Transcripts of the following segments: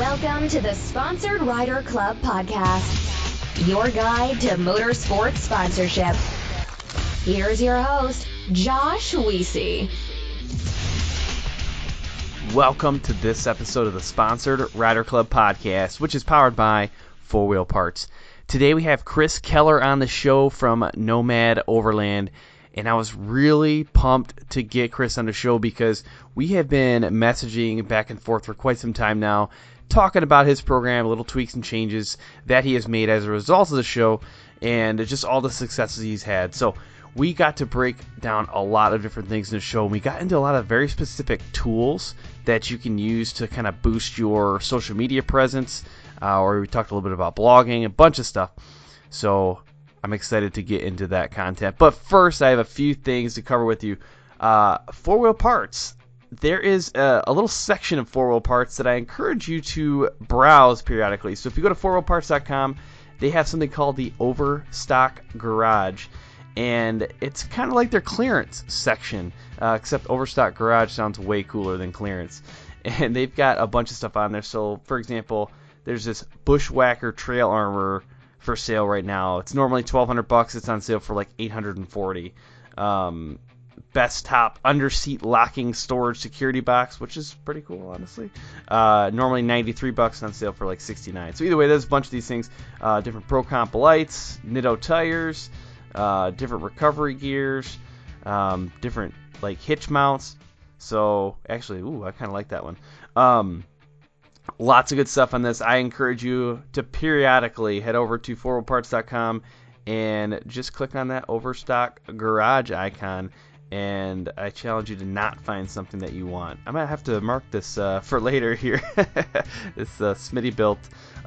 Welcome to the Sponsored Rider Club podcast, your guide to motorsports sponsorship. Here's your host, Josh Weesey. Welcome to this episode of the Sponsored Rider Club podcast, which is powered by 4Wheel Parts. Today we have Chris Keller on the show from Nomad Overland, and I was really pumped to get Chris on the show because we have been messaging back and forth for quite some time now, talking about his program, little tweaks and changes that he has made as a result of the show, and just all the successes he's had. So we got to break down a lot of different things in the show. We got into a lot of very specific tools that you can use to kind of boost your social media presence, or we talked a little bit about blogging, a bunch of stuff. So I'm excited to get into that content. But first, I have a few things to cover with you. 4Wheel Parts. There is a little section of 4Wheel Parts that I encourage you to browse periodically. So if you go to 4wheelparts.com, they have something called the Overstock Garage. And it's kind of like their clearance section, except Overstock Garage sounds way cooler than clearance. And they've got a bunch of stuff on there. So, for example, there's this Bushwhacker trail armor for sale right now. It's normally $1,200. It's on sale for like $840. Best top under-seat locking storage security box, which is pretty cool, honestly. Normally $93, on sale for like $69. So either way, there's a bunch of these things. Different Pro Comp lights, Nitto tires, different recovery gears, different like hitch mounts. So actually, I kind of like that one. Lots of good stuff on this. I encourage you to periodically head over to 4wheelparts.com and just click on that Overstock Garage icon. And I challenge you to not find something that you want. I might have to mark this for later here. This Smitty built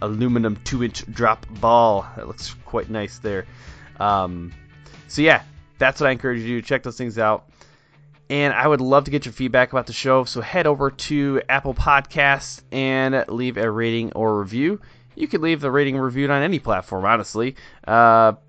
aluminum 2-inch drop ball. That looks quite nice there. So yeah, that's what I encourage you to do. Check those things out. And I would love to get your feedback about the show. So head over to Apple Podcasts and leave a rating or review. You could leave the rating or review on any platform, honestly. But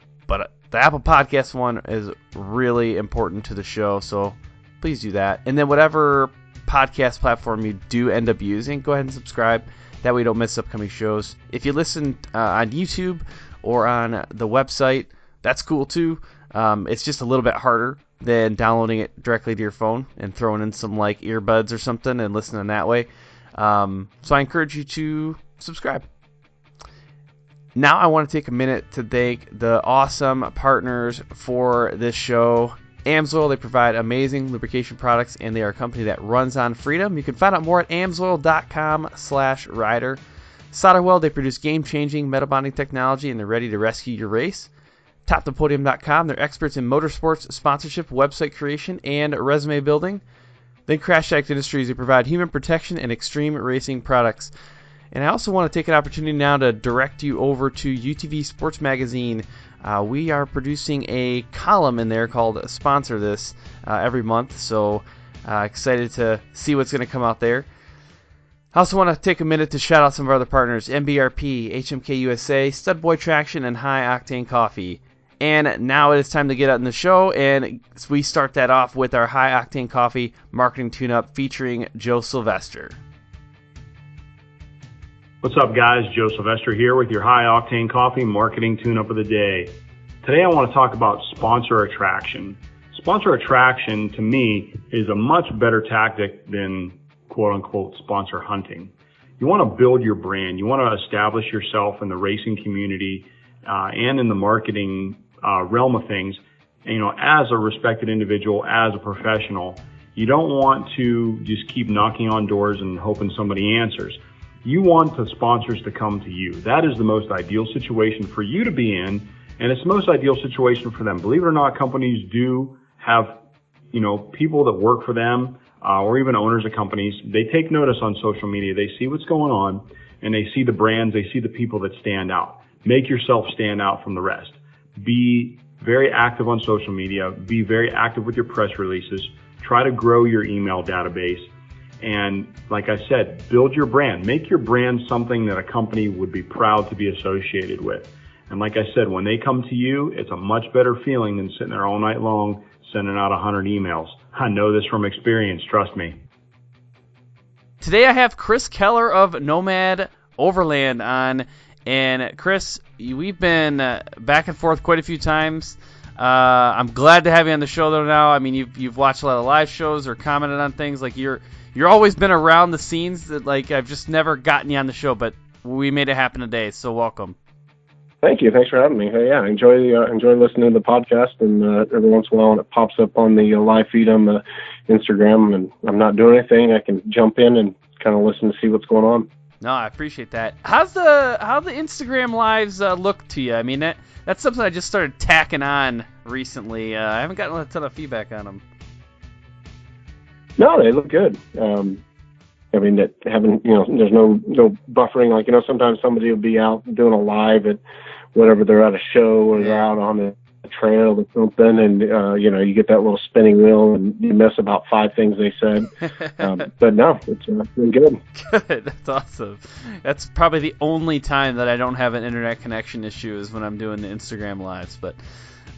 the Apple Podcast one is really important to the show, so please do that. And then whatever podcast platform you do end up using, go ahead and subscribe. That way you don't miss upcoming shows. If you listen on YouTube or on the website, that's cool too. It's just a little bit harder than downloading it directly to your phone and throwing in some like earbuds or something and listening that way. So I encourage you to subscribe. Now I want to take a minute to thank the awesome partners for this show. AMSOIL, they provide amazing lubrication products, and they are a company that runs on freedom. You can find out more at amsoil.com/rider. SolderWeld, they produce game-changing metal bonding technology, and they're ready to rescue your race. TopThePodium.com, they're experts in motorsports sponsorship, website creation, and resume building. Then Crash Act Industries, they provide human protection and extreme racing products. And I also want to take an opportunity now to direct you over to UTV Sports Magazine. We are producing a column in there called Sponsor This every month, so excited to see what's going to come out there. I also want to take a minute to shout out some of our other partners, MBRP, HMK USA, Stud Boy Traction, and High Octane Coffee. And now it is time to get out in the show, and we start that off with our High Octane Coffee marketing tune-up featuring Joe Sylvester. What's up, guys? Joe Sylvester here with your High Octane Coffee marketing tune-up of the day. Today I want to talk about sponsor attraction. Sponsor attraction, to me, is a much better tactic than quote-unquote sponsor hunting. You want to build your brand. You want to establish yourself in the racing community and in the marketing realm of things. And, as a respected individual, as a professional, you don't want to just keep knocking on doors and hoping somebody answers. You want the sponsors to come to you. That is the most ideal situation for you to be in, and it's the most ideal situation for them. Believe it or not, companies do have, people that work for them, or even owners of companies. They take notice on social media. They see what's going on, and they see the brands. They see the people that stand out. Make yourself stand out from the rest. Be very active on social media. Be very active with your press releases. Try to grow your email database. And like I said, build your brand. Make your brand something that a company would be proud to be associated with. And like I said, when they come to you, it's a much better feeling than sitting there all night long sending out 100 emails. I know this from experience, trust me. today I have Chris Keller of Nomad Overland on. And Chris, we've been back and forth quite a few times. I'm glad to have you on the show though now. I mean, you've watched a lot of live shows or commented on things. Like you're always been around the scenes. That like I've just never gotten you on the show, but we made it happen today. So welcome. Thank you. Thanks for having me. Hey, yeah, I enjoy listening to the podcast, and every once in a while when it pops up on the live feed on the Instagram, and I'm not doing anything, I can jump in and kind of listen to see what's going on. No, I appreciate that. How the Instagram lives look to you? I mean, that's something I just started tacking on recently. I haven't gotten a ton of feedback on them. No, they look good. I mean, that having, there's no buffering. Like, sometimes somebody will be out doing a live at whatever, they're at a show or they're out on a trail or something, and you get that little spinning wheel and you miss about 5 things they said. But no, it's been good. Good, that's awesome. That's probably the only time that I don't have an internet connection issue is when I'm doing the Instagram lives. But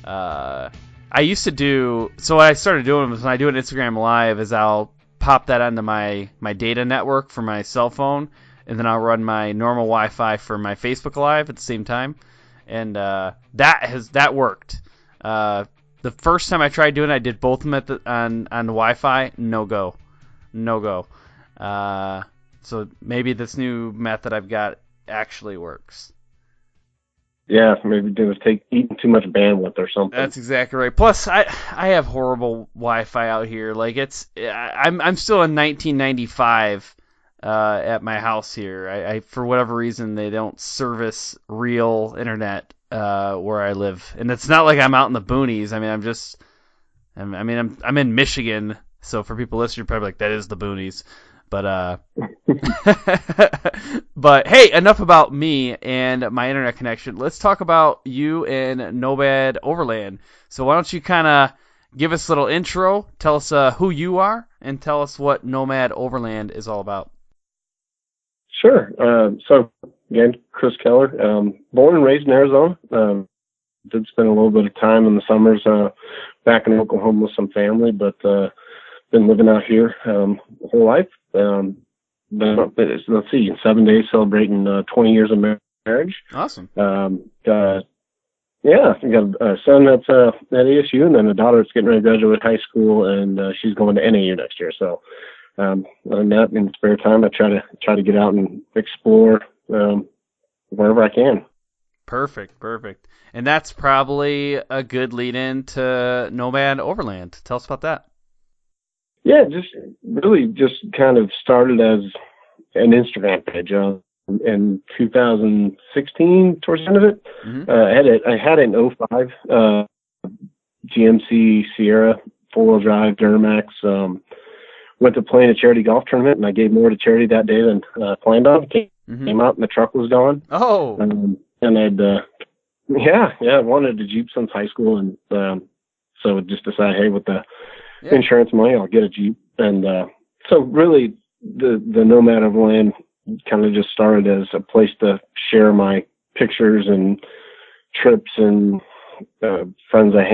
I used to do, so what I started doing was when I do an Instagram live is I'll pop that onto my data network for my cell phone, and then I'll run my normal Wi-Fi for my Facebook live at the same time. And that worked. The first time I tried doing it, I did both of them on the Wi-Fi. No go. So maybe this new method I've got actually works. Yeah, maybe it was eating too much bandwidth or something. That's exactly right. Plus, I have horrible Wi-Fi out here. Like I'm still in 1995 at my house here. I for whatever reason they don't service real internet where I live, and it's not like I'm out in the boonies. I mean, I'm in Michigan, so for people listening, you're probably like, that is the boonies. But but hey, enough about me and my internet connection. Let's talk about you and Nomad Overland. So why don't you kind of give us a little intro, tell us who you are, and tell us what Nomad Overland is all about. Sure. So again, Chris Keller, born and raised in Arizona. Did spend a little bit of time in the summers back in Oklahoma with some family, but been living out here the whole life. Let's see, in 7 days celebrating 20 years of marriage. Awesome. Yeah, I got a son that's at ASU, and then a daughter that's getting ready to graduate high school, and she's going to NAU next year. So, other than that, in spare time, I try to get out and explore wherever I can. Perfect. And that's probably a good lead-in to Nomad Overland. Tell us about that. Yeah, just kind of started as an Instagram page in 2016, towards the end of it. Mm-hmm. I had an 05 GMC Sierra 4-wheel drive Duramax. Went to play in a charity golf tournament, and I gave more to charity that day than planned on. Came out, and the truck was gone. Oh. And I'd I wanted a Jeep since high school, and so just decided, hey, with the insurance money, I'll get a Jeep. And so really the Nomad Overland kind of just started as a place to share my pictures and trips and friends I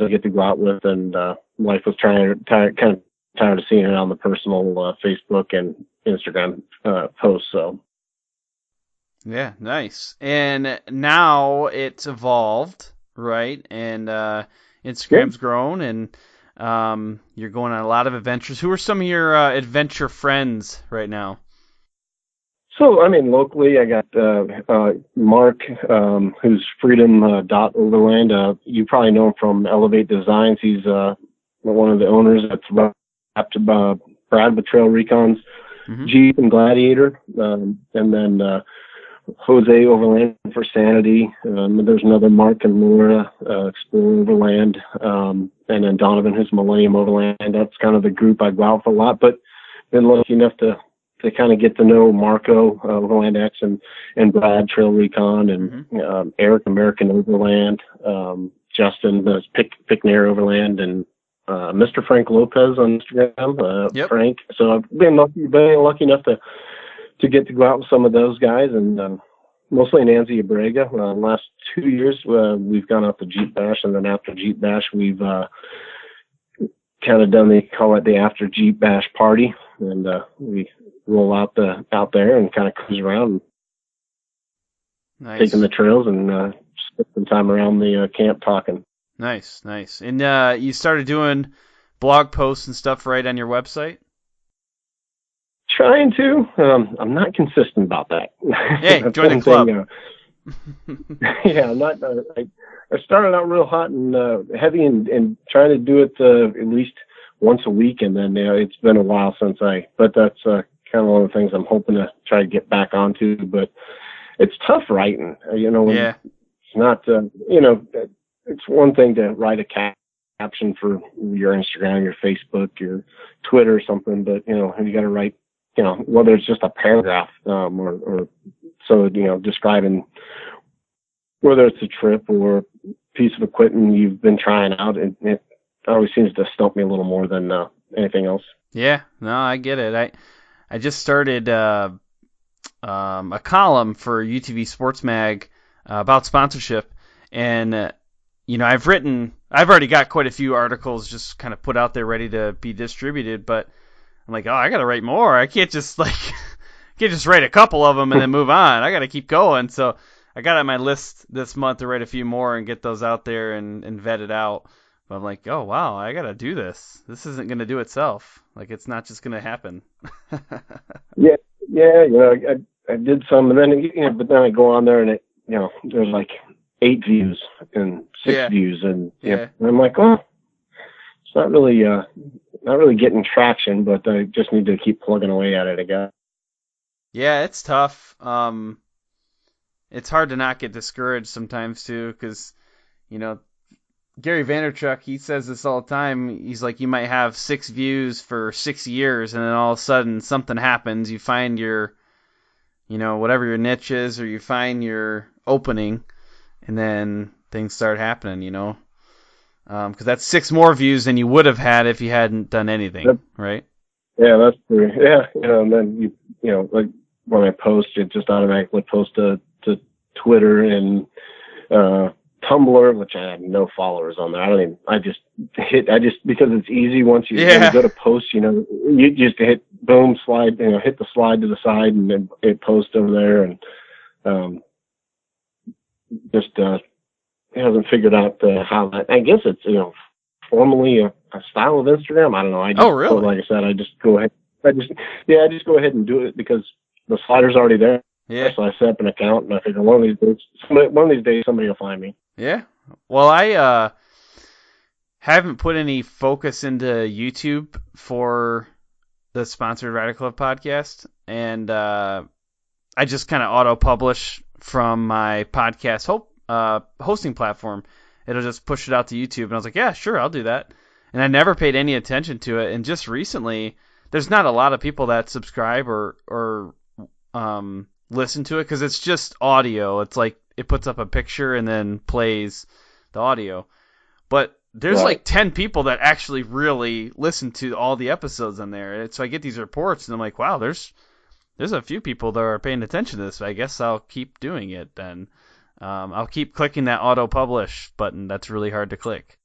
get to go out with, and life was kind of tired of seeing it on the personal Facebook and Instagram posts. So yeah, nice. And now it's evolved, right? And Instagram's grown, and you're going on a lot of adventures. Who are some of your adventure friends right now? So, I mean, locally, I got Mark, who's Freedom.Overland. You probably know him from Elevate Designs. He's one of the owners that's wrapped Brad with Trail Recon's Jeep and Gladiator. And then Jose Overland for Sanity. There's another Mark and Laura, Explore Overland. And then Donovan, who's Millennium Overland. That's kind of the group I go out with a lot, but been lucky enough to kind of get to know Marco, Overland X, and Brad, Trail Recon, and Eric, American Overland, Justin, Picknair Overland, and Mr. Frank Lopez on Instagram, Frank. So I've been lucky enough to get to go out with some of those guys, and mostly Nancy Abrega. The last 2 years, we've gone out to Jeep Bash, and then after Jeep Bash, we've kind of done, they call it the after Jeep Bash party, and we roll out there and kind of cruise around, Nice. taking the trails and spend some time around the camp talking. Nice. And you started doing blog posts and stuff right on your website? Trying to. I'm not consistent about that. Hey, join the club. Yeah, I'm not. I started out real hot and heavy and trying to do it at least once a week, and then it's been a while since but that's kind of one of the things I'm hoping to try to get back onto. But it's tough writing, Yeah. It's not, it's one thing to write a caption for your Instagram, your Facebook, your Twitter or something, but, you got to write, whether it's just a paragraph, or so, describing whether it's a trip or a piece of equipment you've been trying out, it always seems to stump me a little more than anything else. Yeah, no, I get it. I just started a column for UTV Sports Mag about sponsorship, and I've already got quite a few articles just kind of put out there ready to be distributed, but I'm like, oh, I got to write more. I can't just write a couple of them and then move on. I got to keep going. So I got on my list this month to write a few more and get those out there and vet it out. But I'm like, oh, wow, I got to do this. This isn't going to do itself. Like, it's not just going to happen. Yeah, I did some, and then, but then I go on there and there's like 8 views and 6 views, and and I'm like, oh, it's not really getting traction, but I just need to keep plugging away at it again. Yeah, it's tough. It's hard to not get discouraged sometimes too, because Gary Vaynerchuk, he says this all the time. He's like, you might have 6 views for 6 years, and then all of a sudden something happens. You find your, whatever your niche is, or you find your opening, and then things start happening, because that's 6 more views than you would have had if you hadn't done anything, right? Yeah, that's true. Yeah, and then like when I post, it just automatically posts to Twitter and Tumblr, which I have no followers on there. I just because it's easy once you go to post, you just hit boom, slide, hit the slide to the side, and then it posts over there, and hasn't figured out how that. I guess it's formally a style of Instagram. I don't know. Oh, really? Like I said, I just go ahead. I just go ahead and do it because the slider's already there. Yeah. So I set up an account, and I figure one of these days somebody will find me. Yeah. Well, I haven't put any focus into YouTube for the Sponsored Rider Club podcast, and I just kind of auto-publish from my podcast hosting platform. It'll just push it out to YouTube, and I was like, yeah, sure, I'll do that. And I never paid any attention to it, and just recently, there's not a lot of people that subscribe or listen to it because it's just audio. It's like it puts up a picture and then plays the audio. But there's like 10 people that actually really listen to all the episodes on there. And so I get these reports and I'm like, wow, there's a few people that are paying attention to this. I guess I'll keep doing it then. I'll keep clicking that auto publish button. That's really hard to click.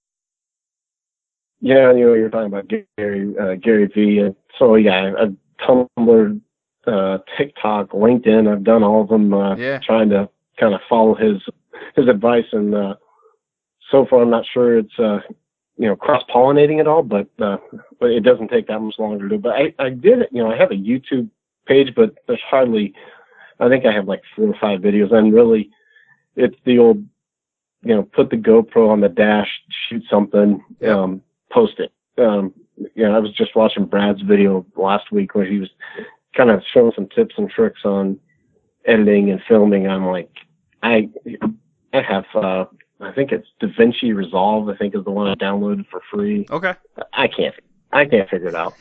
Yeah, you're talking about Gary V. So yeah, I've Tumblr, TikTok, LinkedIn. I've done all of them, trying to kind of follow his advice, and so far I'm not sure it's cross-pollinating at all, but it doesn't take that much longer to do. But I did, I have a YouTube page, but there's hardly, I think I have like 4 or 5 videos, and really it's the old, put the GoPro on the dash, shoot something, post it. I was just watching Brad's video last week where he was kind of showing some tips and tricks on editing and filming. I'm like, I have, I think it's DaVinci Resolve, I think is the one I downloaded for free. Okay. I can't figure it out.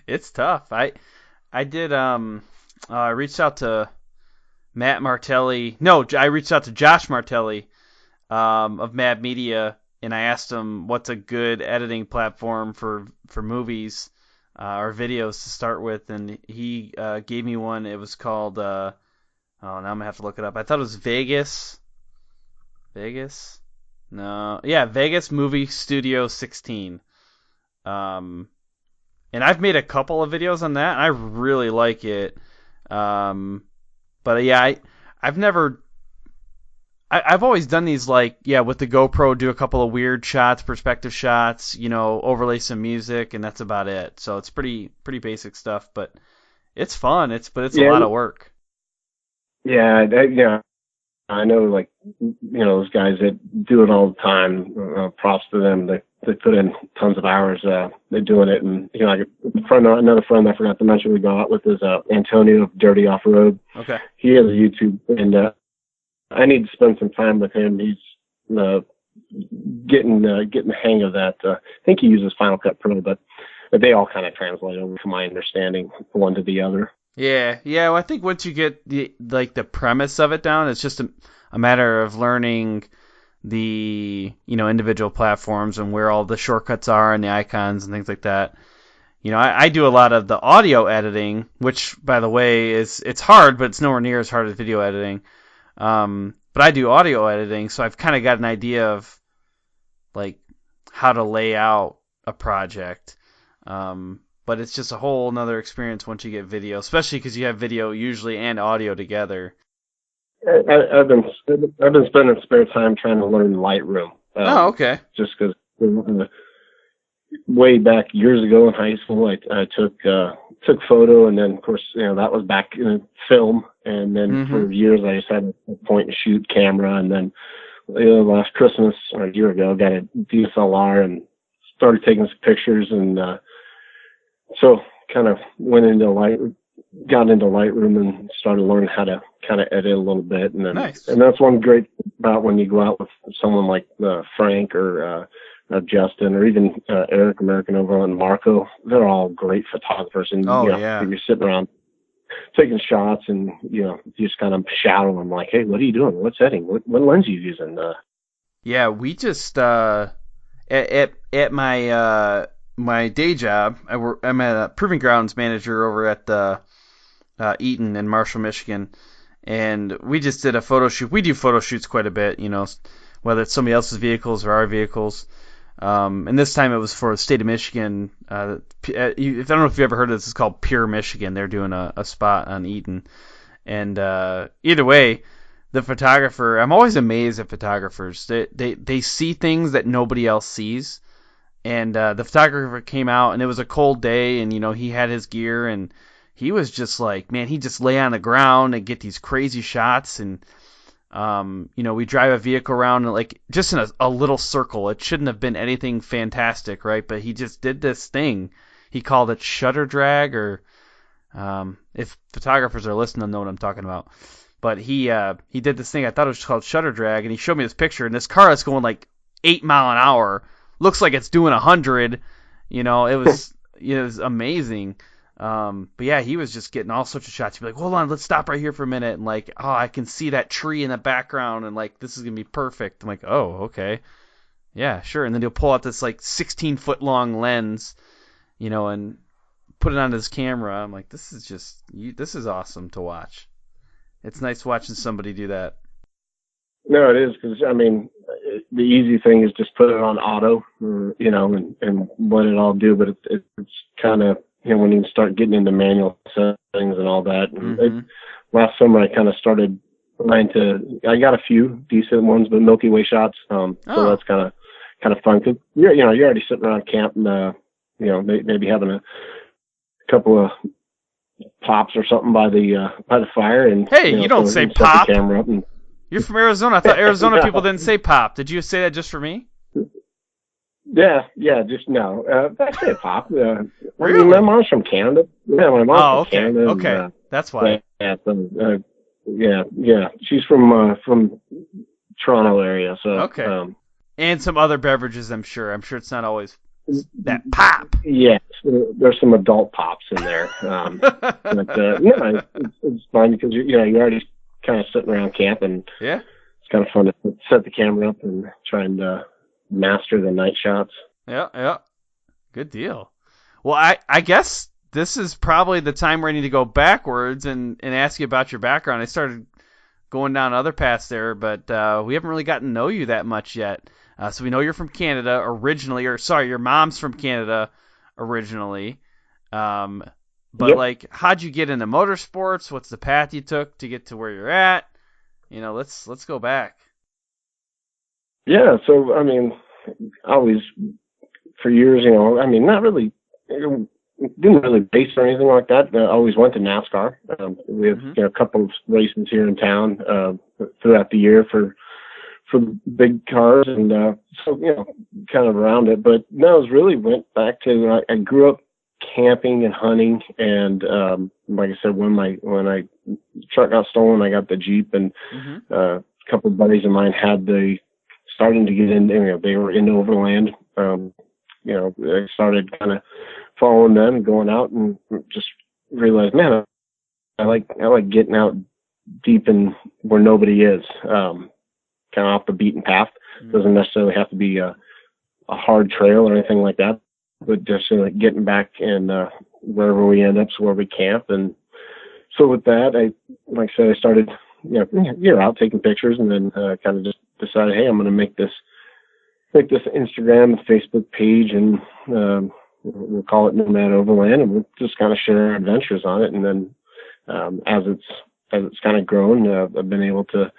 It's tough. I did, I reached out to Matt Martelli. No, I reached out to Josh Martelli, of Mad Media, and I asked him what's a good editing platform for movies or videos to start with, and he gave me one. It was called, now I'm going to have to look it up. I thought it was Vegas? No. Yeah, Vegas Movie Studio 16. And And I've made a couple of videos on that, and I really like it. But yeah, I've always done these with the GoPro, do a couple of weird shots, perspective shots, overlay some music, and that's about it. So it's pretty basic stuff, but it's fun. It's a lot of work. Yeah, I know, those guys that do it all the time. Props to them. They put in tons of hours. They're doing it, and like another friend I forgot to mention we go out with is Antonio of Dirty Off Road. Okay. He has a YouTube, and I need to spend some time with him. He's getting the hang of that. I think he uses Final Cut Pro, but they all kind of translate over, from my understanding, one to the other. Yeah. Well, I think once you get the premise of it down, it's just a matter of learning the individual platforms and where all the shortcuts are and the icons and things like that. I do a lot of the audio editing, which, by the way, it's hard, but it's nowhere near as hard as video editing. But I do audio editing, so I've kind of got an idea of how to lay out a project. But it's just a whole nother experience once you get video, especially because you have video usually and audio together. I've been spending spare time trying to learn Lightroom. Okay. Just because way back years ago in high school, I took photo, and then of course that was back in film, and then for years I just had a point and shoot camera, and then last Christmas or a year ago I got a DSLR and started taking some pictures, and so kind of got into Lightroom and started learning how to kind of edit a little bit, and then nice. And that's one great about when you go out with someone like Frank or Justin, or even Eric, American Overland, Marco. They're all great photographers, and you're sitting around taking shots, and you just kind of shadow them like, "Hey, what are you doing? What's setting? What lens are you using?" Yeah, we just at my day job, I'm a proving grounds manager over at the Eaton in Marshall, Michigan, and we just did a photo shoot. We do photo shoots quite a bit, whether it's somebody else's vehicles or our vehicles. And this time it was for the state of Michigan. I don't know if you ever heard of this. It's called Pure Michigan. They're doing a spot on Eaton. And either way, the photographer, I'm always amazed at photographers. They see things that nobody else sees. And the photographer came out, and it was a cold day, and he had his gear, and he was just like, man, he just lay on the ground and get these crazy shots, and we drive a vehicle around just in a little circle. It shouldn't have been anything fantastic, right? But he just did this thing. He called it shutter drag, or if photographers are listening, they'll know what I'm talking about. But he did this thing. I thought it was called shutter drag, and he showed me this picture, and this car that's going 8 mile an hour looks like it's doing 100. It was it was amazing. But yeah, he was just getting all sorts of shots. He'd be like, hold on, let's stop right here for a minute. And I can see that tree in the background, and this is going to be perfect. I'm like, oh, okay. Yeah, sure. And then he'll pull out this 16-foot long lens, and put it onto his camera. I'm like, this is awesome to watch. It's nice watching somebody do that. No, it is, because the easy thing is just put it on auto, and let it all do. But it's kind of, when you start getting into manual settings and all that. And last summer I kind of started I got a few decent ones, but Milky Way shots. So that's kind of fun, because you're already sitting around camp, and maybe having a couple of pops or something by the fire. And hey, you don't say pop. The camera up and, you're from Arizona. I thought Arizona people didn't say pop. Did you say that just for me? Yeah, just no. I say pop. Really? My mom's from Canada. Yeah, my mom's from Canada. Okay, that's why. Yeah. She's from Toronto area. So okay. And some other beverages, I'm sure. I'm sure it's not always that pop. Yes, there's some adult pops in there. But it's fun because you're already kind of sitting around camp, and yeah, it's kind of fun to set the camera up and try and master the night shots. Yeah. Good deal. Well, I guess this is probably the time where I need to go backwards and ask you about your background. I started going down other paths there, but we haven't really gotten to know you that much yet. So we know you're from Canada originally, or sorry, your mom's from Canada originally. But Yep. like, how'd you get into motorsports? What's the path you took to get to where you're at? Let's go back. Yeah. So, I mean, always for years, I mean, not really, didn't really race or anything like that. I always went to NASCAR. We had a couple of races here in town throughout the year for big cars, and so kind of around it. But no, it was really went back to I grew up camping and hunting, and like I said, when I truck got stolen, I got the Jeep, and a couple of buddies of mine starting to get into, they were in Overland. I started kind of following them and going out, and just realized, man, I like getting out deep in where nobody is, kind of off the beaten path. Doesn't necessarily have to be a hard trail or anything like that, but just like getting back and wherever we end up is where we camp. And so with that, like I said, I started, you're out taking pictures, and then kind of just decided, hey, I'm going to make this Instagram and Facebook page, and we'll call it Nomad Overland, and we'll just kind of share our adventures on it. And then as it's kind of grown, I've been able to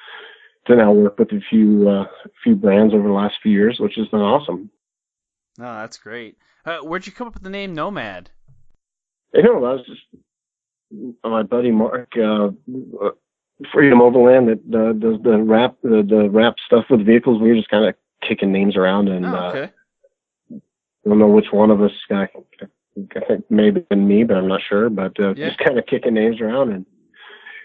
now work with a few brands over the last few years, which has been awesome. No, that's great. Where'd you come up with the name Nomad? That was just my buddy Mark, Freedom Overland, that does the wrap stuff with vehicles. We were just kind of kicking names around, and okay. I don't know which one of us. I think maybe been me, but I'm not sure. But just kind of kicking names around, and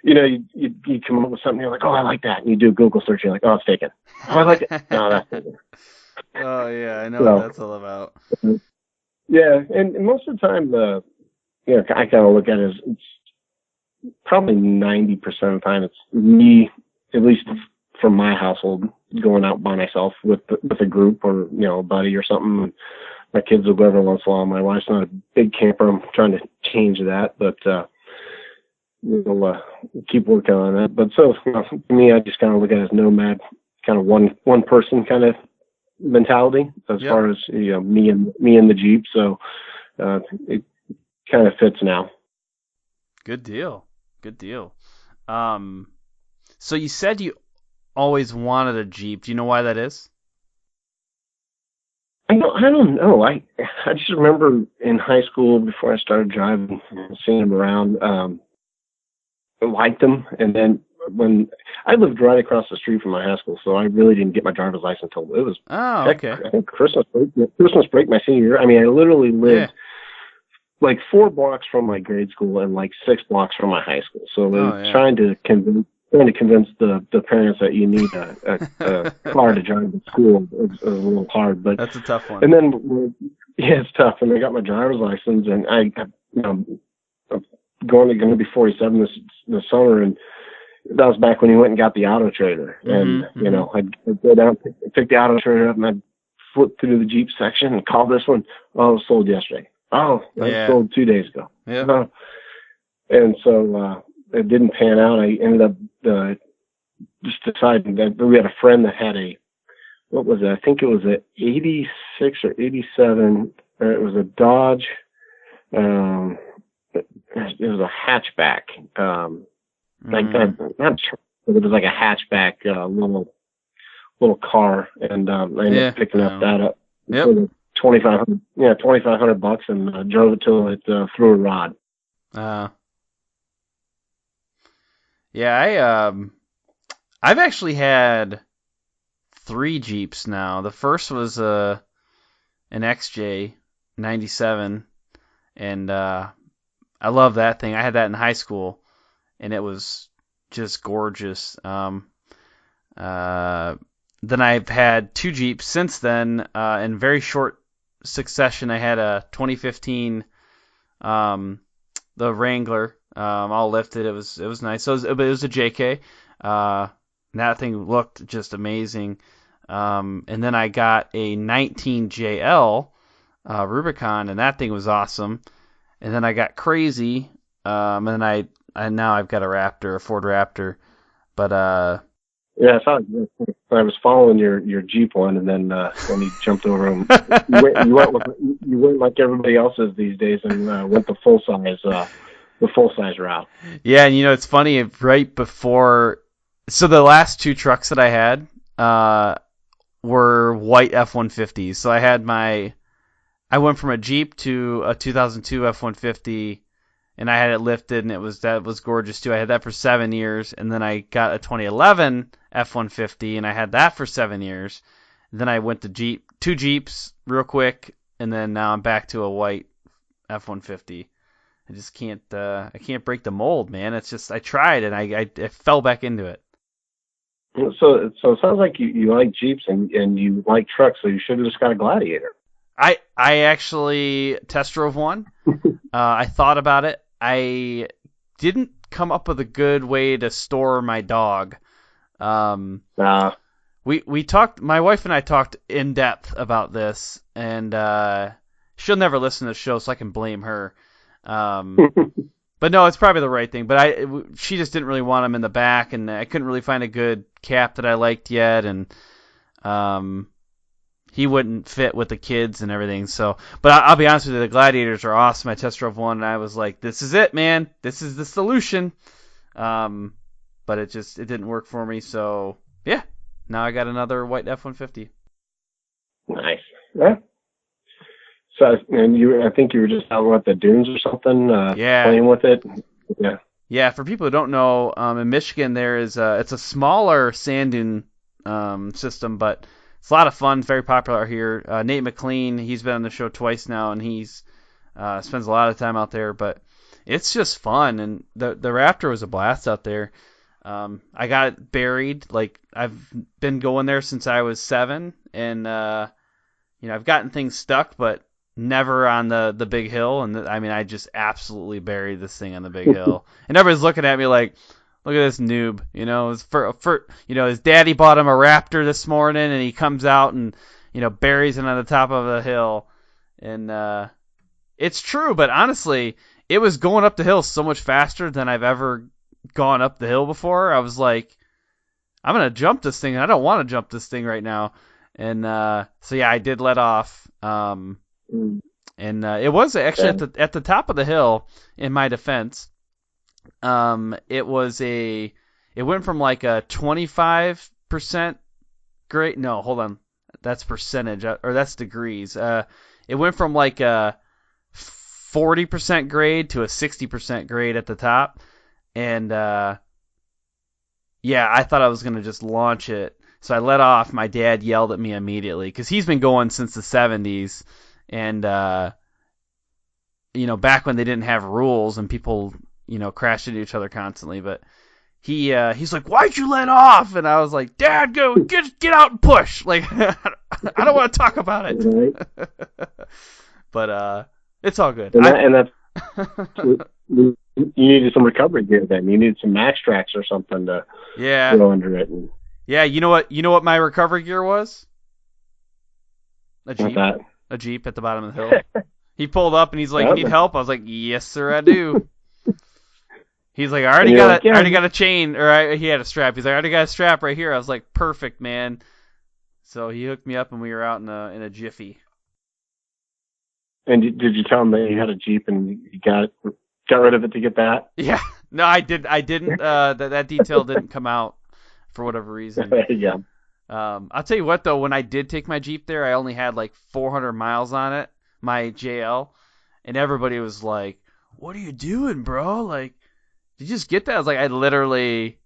you come up with something, you're like, oh, I like that, and you do a Google search, you're like, oh, it's taken. Oh, I like it. No, that's taken. Oh yeah, I know what that's all about. Yeah, and most of the time, I kind of look at it as it's probably 90% of the time it's me, at least from my household, going out by myself with a group or a buddy or something. My kids will go every once in a while. My wife's not a big camper. I'm trying to change that, but we'll keep working on that. But so for me, I just kind of look at it as Nomad, kind of one person kind of mentality as far as me and the Jeep. So it kind of fits now. Good deal. So you said you always wanted a Jeep. Do you know why that is? I don't know. I just remember in high school, before I started driving, seeing them around, I liked them. And then when I lived right across the street from my high school, so I really didn't get my driver's license until it was I think Christmas break my senior year. I mean, I literally lived like 4 blocks from my grade school and like 6 blocks from my high school. So trying to convince the parents that you need a car to drive to school is a little hard. But that's a tough one. And then it's tough. And I got my driver's license, and I'm going to be 47 this summer, and that was back when he went and got the auto trader. And I'd go down, pick the auto trader up, and I'd flip through the Jeep section and call this one. Oh, it was sold yesterday. Oh, it was sold 2 days ago. Yeah. And so it didn't pan out. I ended up just deciding that we had a friend that had what was it? I think it was an 86 or 87. It was a Dodge. It was a hatchback. It was like a hatchback, little car, and I ended up picking that up for $2,500, and drove it till it threw a rod. I've actually had 3 Jeeps now. The first was an XJ 97, and I love that thing. I had that in high school, and it was just gorgeous. Then I've had 2 Jeeps since then, in very short succession. I had a 2015 the Wrangler, all lifted. It was nice. So it was a JK. That thing looked just amazing. And then I got a 19 JL Rubicon, and that thing was awesome. And then I got crazy, and then now I've got a Raptor, a Ford Raptor. But Yeah, I was following your Jeep one, and then when you jumped over him, you went like everybody else is these days, and went the full size route. Yeah, and it's funny. Right before, so the last two trucks that I had were white F-150s. So I went from a Jeep to a 2002 F-150. And I had it lifted, and that was gorgeous too. I had that for 7 years, and then I got a 2011 F-150, and I had that for 7 years. And then I went to two Jeeps real quick, and then now I'm back to a white F-150. I just can't break the mold, man. It's just I tried, and I fell back into it. So it sounds like you like Jeeps and you like trucks, so you should have just got a Gladiator. I actually test drove one. I thought about it. I didn't come up with a good way to store my dog. We talked. My wife and I talked in depth about this, and she'll never listen to the show, so I can blame her. But no, it's probably the right thing. But she just didn't really want him in the back, and I couldn't really find a good cap that I liked yet, and he wouldn't fit with the kids and everything. So, but I'll be honest with you, the Gladiators are awesome. I test drove one, and I was like, "This is it, man. This is the solution." But it didn't work for me. So yeah, now I got another white F-150. Nice. Yeah. So, and I think you were just out at the dunes or something. Playing with it. Yeah. Yeah. For people who don't know, in Michigan there is it's a smaller sand dune system, but it's a lot of fun, very popular here. Nate McLean, he's been on the show twice now, and he's spends a lot of time out there. But it's just fun, and the Raptor was a blast out there. I got it buried. Like I've been going there since I was 7, and I've gotten things stuck, but never on the big hill. And I just absolutely buried this thing on the big hill, and everybody's looking at me like, look at this noob, his daddy bought him a Raptor this morning, and he comes out and, buries it on the top of a hill. And it's true, but honestly, it was going up the hill so much faster than I've ever gone up the hill before. I was like, I'm going to jump this thing, and I don't want to jump this thing right now. And so, yeah, I did let off. And it was actually at the top of the hill, in my defense. It went from like a 25% grade. No, hold on. That's percentage, or that's degrees. It went from like a 40% grade to a 60% grade at the top. And, yeah, I thought I was going to just launch it. So I let off. My dad yelled at me immediately because he's been going since the 70s. And, back when they didn't have rules and people, crashed into each other constantly. But he's like, "Why'd you let off?" And I was like, "Dad, go get out and push." Like, I don't want to talk about it. Right. But it's all good. You needed some recovery gear then. You needed some Max Tracks or something to go under it. Yeah, you know what my recovery gear was? A Jeep. What's that? A Jeep at the bottom of the hill. He pulled up and he's like, "You need help?" I was like, "Yes, sir, I do." He's like, I already got a chain, he had a strap. He's like, "I already got a strap right here." I was like, "Perfect, man." So he hooked me up, and we were out in a jiffy. And did you tell him that you had a Jeep and you got rid of it to get that? Yeah. No, I didn't. That detail didn't come out for whatever reason. Yeah. I'll tell you what, though, when I did take my Jeep there, I only had like 400 miles on it, my JL, and everybody was like, "What are you doing, bro? Like, did you just get that?" I was like, "I literally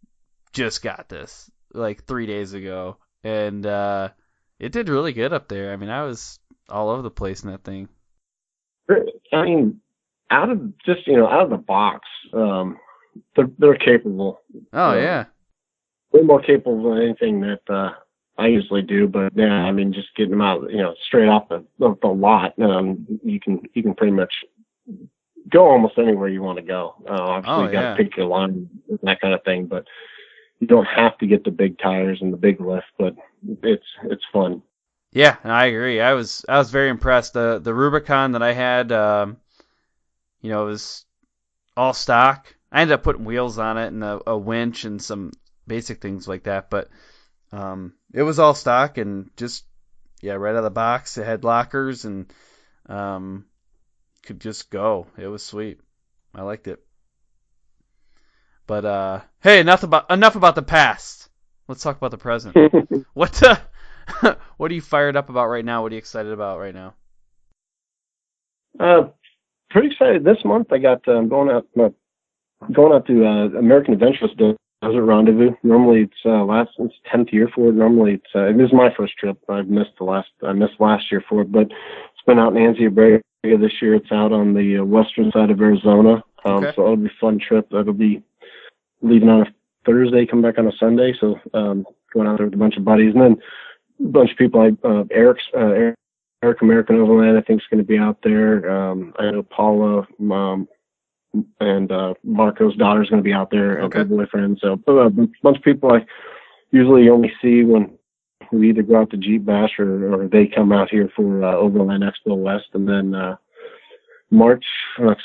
just got this like 3 days ago," and it did really good up there. I mean, I was all over the place in that thing. I mean, out of the box, they're capable. Oh yeah, way more capable than anything that I usually do. But yeah, I mean, just getting them out, straight off the lot, you can pretty much go almost anywhere you want to go. Obviously, you got to pick your line, that kind of thing. But you don't have to get the big tires and the big lift. But it's fun. Yeah, I agree. I was very impressed. The Rubicon that I had, it was all stock. I ended up putting wheels on it and a winch and basic things like that. But it was all stock and just, yeah, right out of the box. It had lockers and could just go. It was sweet. I liked it. But hey, enough about the past. Let's talk about the present. What are you fired up about right now? What are you excited about right now? Pretty excited. This month I got going out to American Adventurous Desert Rendezvous. Normally it's 10th year for it. Normally it is my first trip. I missed last year for it, but it's been out in Anzio this year. It's out on the western side of Arizona. Okay. So it'll be a fun trip. That'll be leaving on a Thursday, come back on a Sunday. So going out there with a bunch of buddies, and then a bunch of people like Eric American Overland, I think, is going to be out there. I know Paula and Marco's daughter is going to be out there, and her boyfriend. So a bunch of people I usually only see when we either go out to Jeep Bash or they come out here for Overland Expo West. And then March or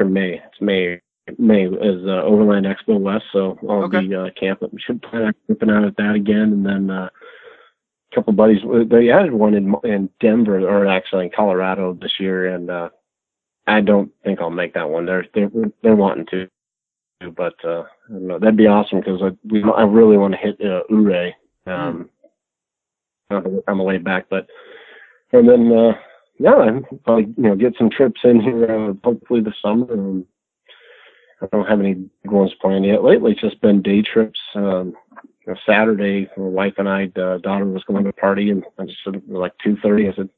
May. It's May. May is Overland Expo West, so I'll be camping. We should plan on camping out at that again, and then a couple of buddies. They added one in Denver, or actually in Colorado this year, and I don't think I'll make that one. They're wanting to, but I don't know. That'd be awesome because I really want to hit Ouray on the way back, and then I'll probably get some trips in here hopefully this summer. I don't have any big ones planned yet. Lately, it's just been day trips. Saturday, my wife and I, daughter was going to a party, and I just said, like 2:30, I said,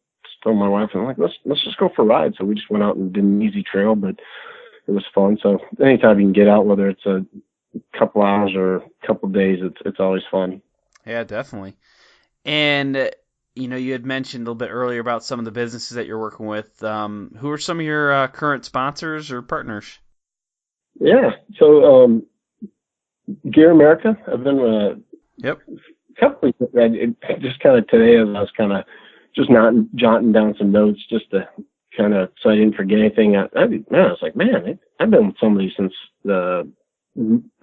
told my wife, I'm like, let's just go for a ride. So we just went out and did an easy trail, but it was fun. So anytime you can get out, whether it's a couple hours or a couple of days, it's always fun. Yeah, definitely. And you had mentioned a little bit earlier about some of the businesses that you're working with. Who are some of your current sponsors or partners? Yeah. So, Gear America, I've been, couple of, just kind of today as I was kind of just not jotting down some notes just to kind of, so I didn't forget anything. I was like, man, I've been with somebody since the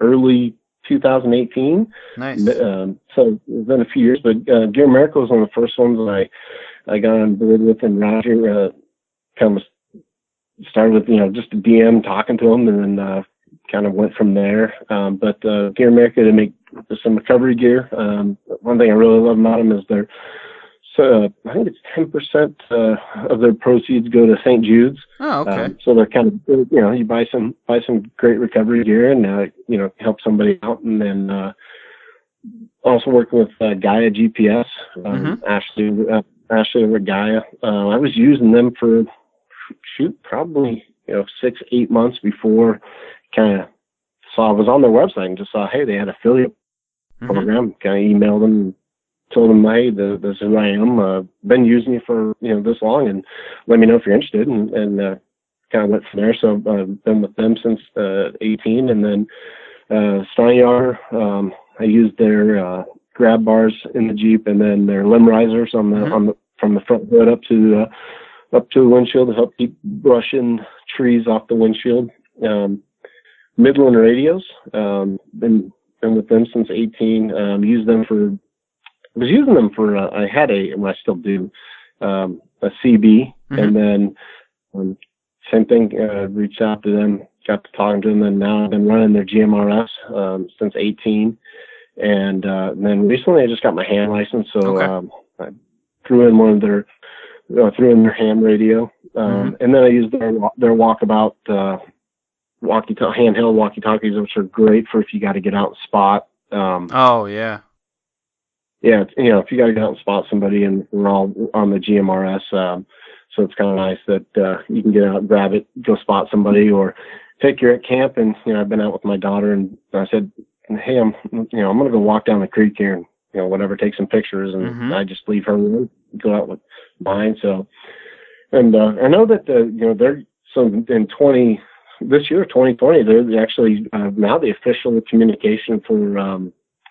early 2018. Nice. So it's been a few years, but, Gear America was one of the first ones that I got on board with, and Roger, kind of started with, just a DM talking to him, and then kind of went from there. But Gear America, to make some recovery gear. One thing I really love about them is I think it's 10% of their proceeds go to St. Jude's. Oh, okay. So they're kind of, you buy some great recovery gear and help somebody out, and then also working with Gaia GPS, Ashley over Gaia. I was using them for probably 6-8 months before kind of I was on their website and just saw, hey, they had an affiliate program. Kind of emailed them and told them, hey, this is who I am. Been using you for this long, and let me know if you're interested. And kind of went from there. So I've been with them since 18, and then Steinyard. I used their grab bars in the Jeep, and then their limb risers on the from the front hood up to the windshield to help keep brushing trees off the windshield. Midland radios, been with them since 18. I was using them for, I had I still do, a CB, and then same thing, reached out to them, got to talking to them, and now I've been running their GMRS since 18. And then recently I just got my ham license, so I threw in one of their ham radio, and then I used their walkabout handheld walkie-talkies, which are great for if you got to get out and spot. Yeah, if you got to get out and spot somebody, and we're all on the GMRS, so it's kind of nice that you can get out, grab it, go spot somebody, or take you at camp. And I've been out with my daughter, and I said, hey, I'm going to go walk down the creek here, and whatever, take some pictures, and I just leave her room, go out with mine. So, and I know that they're so in this year, 2020, they're actually now the official communication for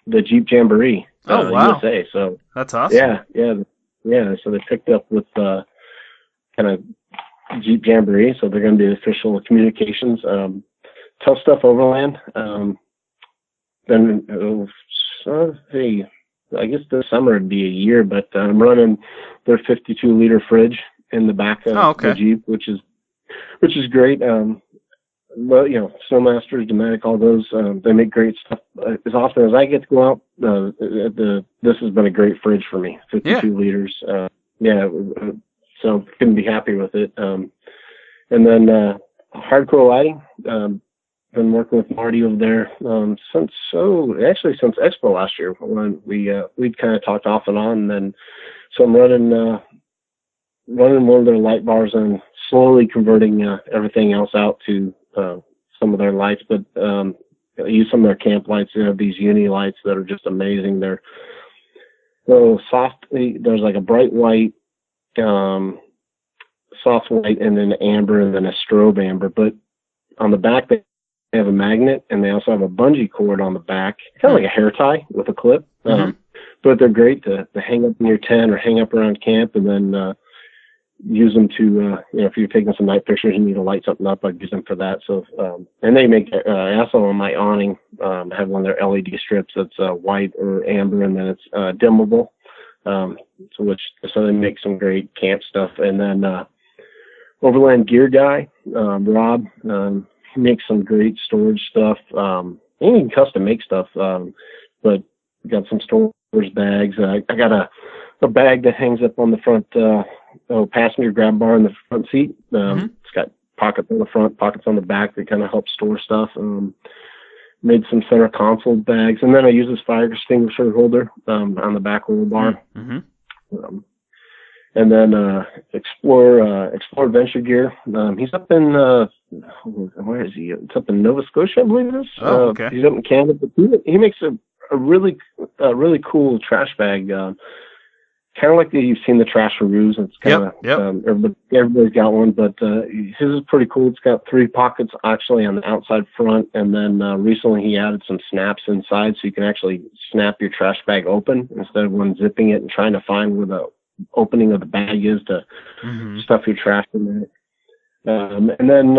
the Jeep Jamboree USA. So that's awesome. Yeah. So they picked up with kind of Jeep Jamboree, so they're going to be the official communications. Tough Stuff Overland. been, hey, I guess this summer it'd be a year, but I'm running their 52-liter fridge in the back of the Jeep, which is great. Well, Snowmasters, Dometic, all those, they make great stuff. As often as I get to go out, this has been a great fridge for me. 52 liters. So couldn't be happy with it. And then hardcore lighting. Been working with Marty over there since Expo last year, when we'd kind of talked off and on. And then so I'm running one of their light bars and slowly converting everything else out to some of their lights, but I use some of their camp lights. They have these uni lights that are just amazing. They're so soft. There's like a bright white, soft white, and then amber, and then a strobe amber. But on the back, they have a magnet, and they also have a bungee cord on the back, kind of like a hair tie with a clip. But they're great to hang up in your tent or hang up around camp, and then use them to, if you're taking some night pictures and you need to light something up, I'd use them for that. So, and they make, also on my awning, I have one of their LED strips that's white or amber, and then it's dimmable. So they make some great camp stuff. And then Overland Gear Guy, Rob, he makes some great storage stuff. He can custom make stuff, but got some storage bags. I got a bag that hangs up on the front passenger grab bar in the front seat. It's got pockets on the front, pockets on the back that kind of help store stuff. Made some center console bags, and then I use this fire extinguisher holder on the back little bar. And then Explore Adventure Gear. He's up in where is he? It's up in Nova Scotia, I believe it is. He's up in Canada, but he makes a really cool trash bag. Kind of like you've seen the trash reviews. It's kind of everybody's got one, but his is pretty cool. It's got 3 pockets actually on the outside front, and then recently he added some snaps inside, so you can actually snap your trash bag open instead of unzipping it and trying to find where the opening of the bag is to stuff your trash in there. And then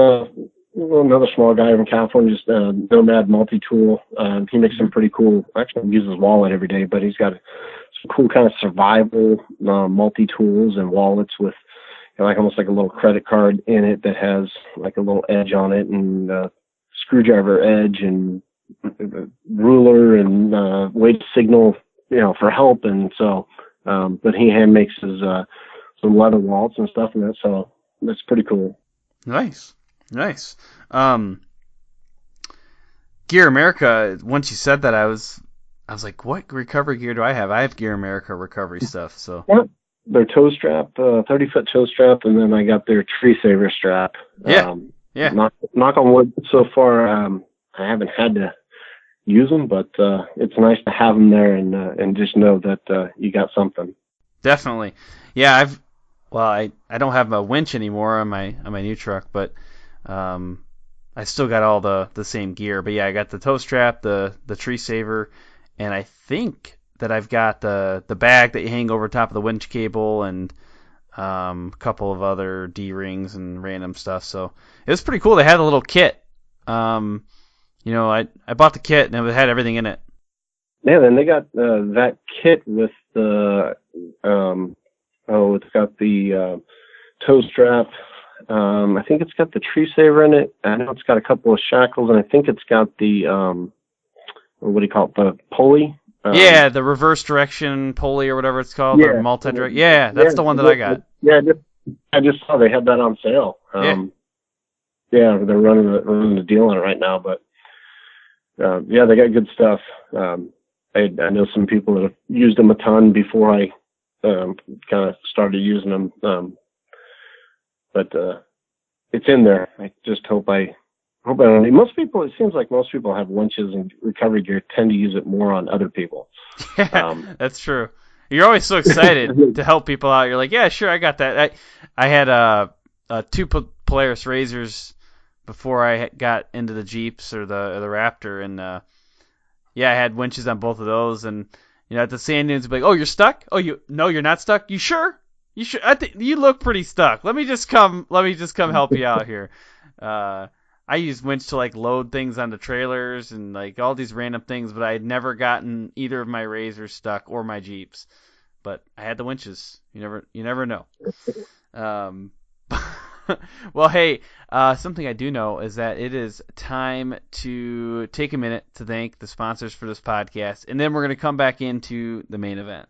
another small guy from California, just Nomad Multi-Tool. He makes some pretty cool. Actually, he uses his wallet every day, but he's got some cool kind of survival multi-tools and wallets with like almost like a little credit card in it that has like a little edge on it, and screwdriver edge and ruler and way to signal, for help. And so, but he hand makes his some leather wallets and stuff, and so that's pretty cool. Nice. Gear America. Once you said that, I was like, what recovery gear do I have? I have Gear America recovery stuff. So their toe strap, 30-foot toe strap, and then I got their tree saver strap. Knock on wood. So far, I haven't had to use them, but it's nice to have them there and just know that you got something. Definitely. Yeah, I don't have a winch anymore on my new truck, but I still got all the same gear. But yeah, I got the toe strap, the tree saver, and I think that I've got the bag that you hang over top of the winch cable, and a couple of other D-rings and random stuff. So it was pretty cool. They had a little kit. I bought the kit, and it had everything in it. Yeah, then they got that kit with the it's got the toe strap. I think it's got the tree saver in it. I know it's got a couple of shackles, and I think it's got the what do you call it? The pulley. The reverse direction pulley or whatever it's called, or multi-direct. Yeah, that's the one that I got. Yeah, I just saw they had that on sale. They're running the deal on it right now, but they got good stuff. I know some people that have used them a ton before I kind of started using them. But it's in there. I just hope I don't need. Most people, it seems like most people have winches and recovery gear tend to use it more on other people. That's true. You're always so excited to help people out. You're like, yeah, sure, I got that. I had 2 Polaris Razors before I got into the Jeeps or the Raptor, and I had winches on both of those. And at the sand dunes, be like, oh, you're stuck? Oh, no, you're not stuck? You sure? You sure? You look pretty stuck. Let me just come help you out here. I used winch to like load things onto trailers and like all these random things, but I had never gotten either of my razors stuck or my Jeeps. But I had the winches. You never know. Well, hey, something I do know is that it is time to take a minute to thank the sponsors for this podcast, and then we're going to come back into the main event.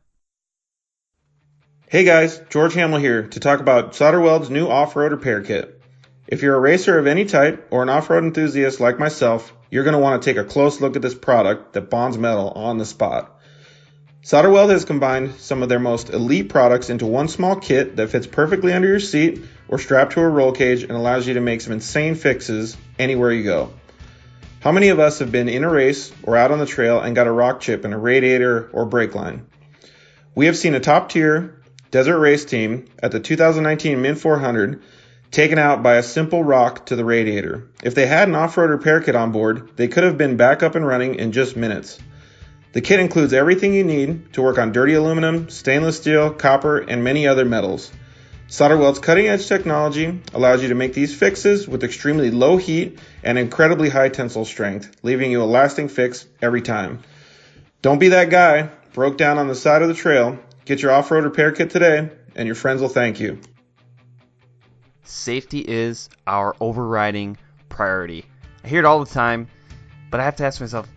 Hey guys, George Hamill here to talk about SolderWeld's new off-road repair kit. If you're a racer of any type or an off-road enthusiast like myself, you're going to want to take a close look at this product that bonds metal on the spot. SolderWeld has combined some of their most elite products into one small kit that fits perfectly under your seat or strapped to a roll cage and allows you to make some insane fixes anywhere you go. How many of us have been in a race or out on the trail and got a rock chip in a radiator or brake line? We have seen a top-tier desert race team at the 2019 Min 400 taken out by a simple rock to the radiator. If they had an off-road repair kit on board, they could have been back up and running in just minutes. The kit includes everything you need to work on dirty aluminum, stainless steel, copper, and many other metals. SolderWeld's cutting-edge technology allows you to make these fixes with extremely low heat and incredibly high tensile strength, leaving you a lasting fix every time. Don't be that guy broke down on the side of the trail. Get your off-road repair kit today, and your friends will thank you. Safety is our overriding priority. I hear it all the time, but I have to ask myself,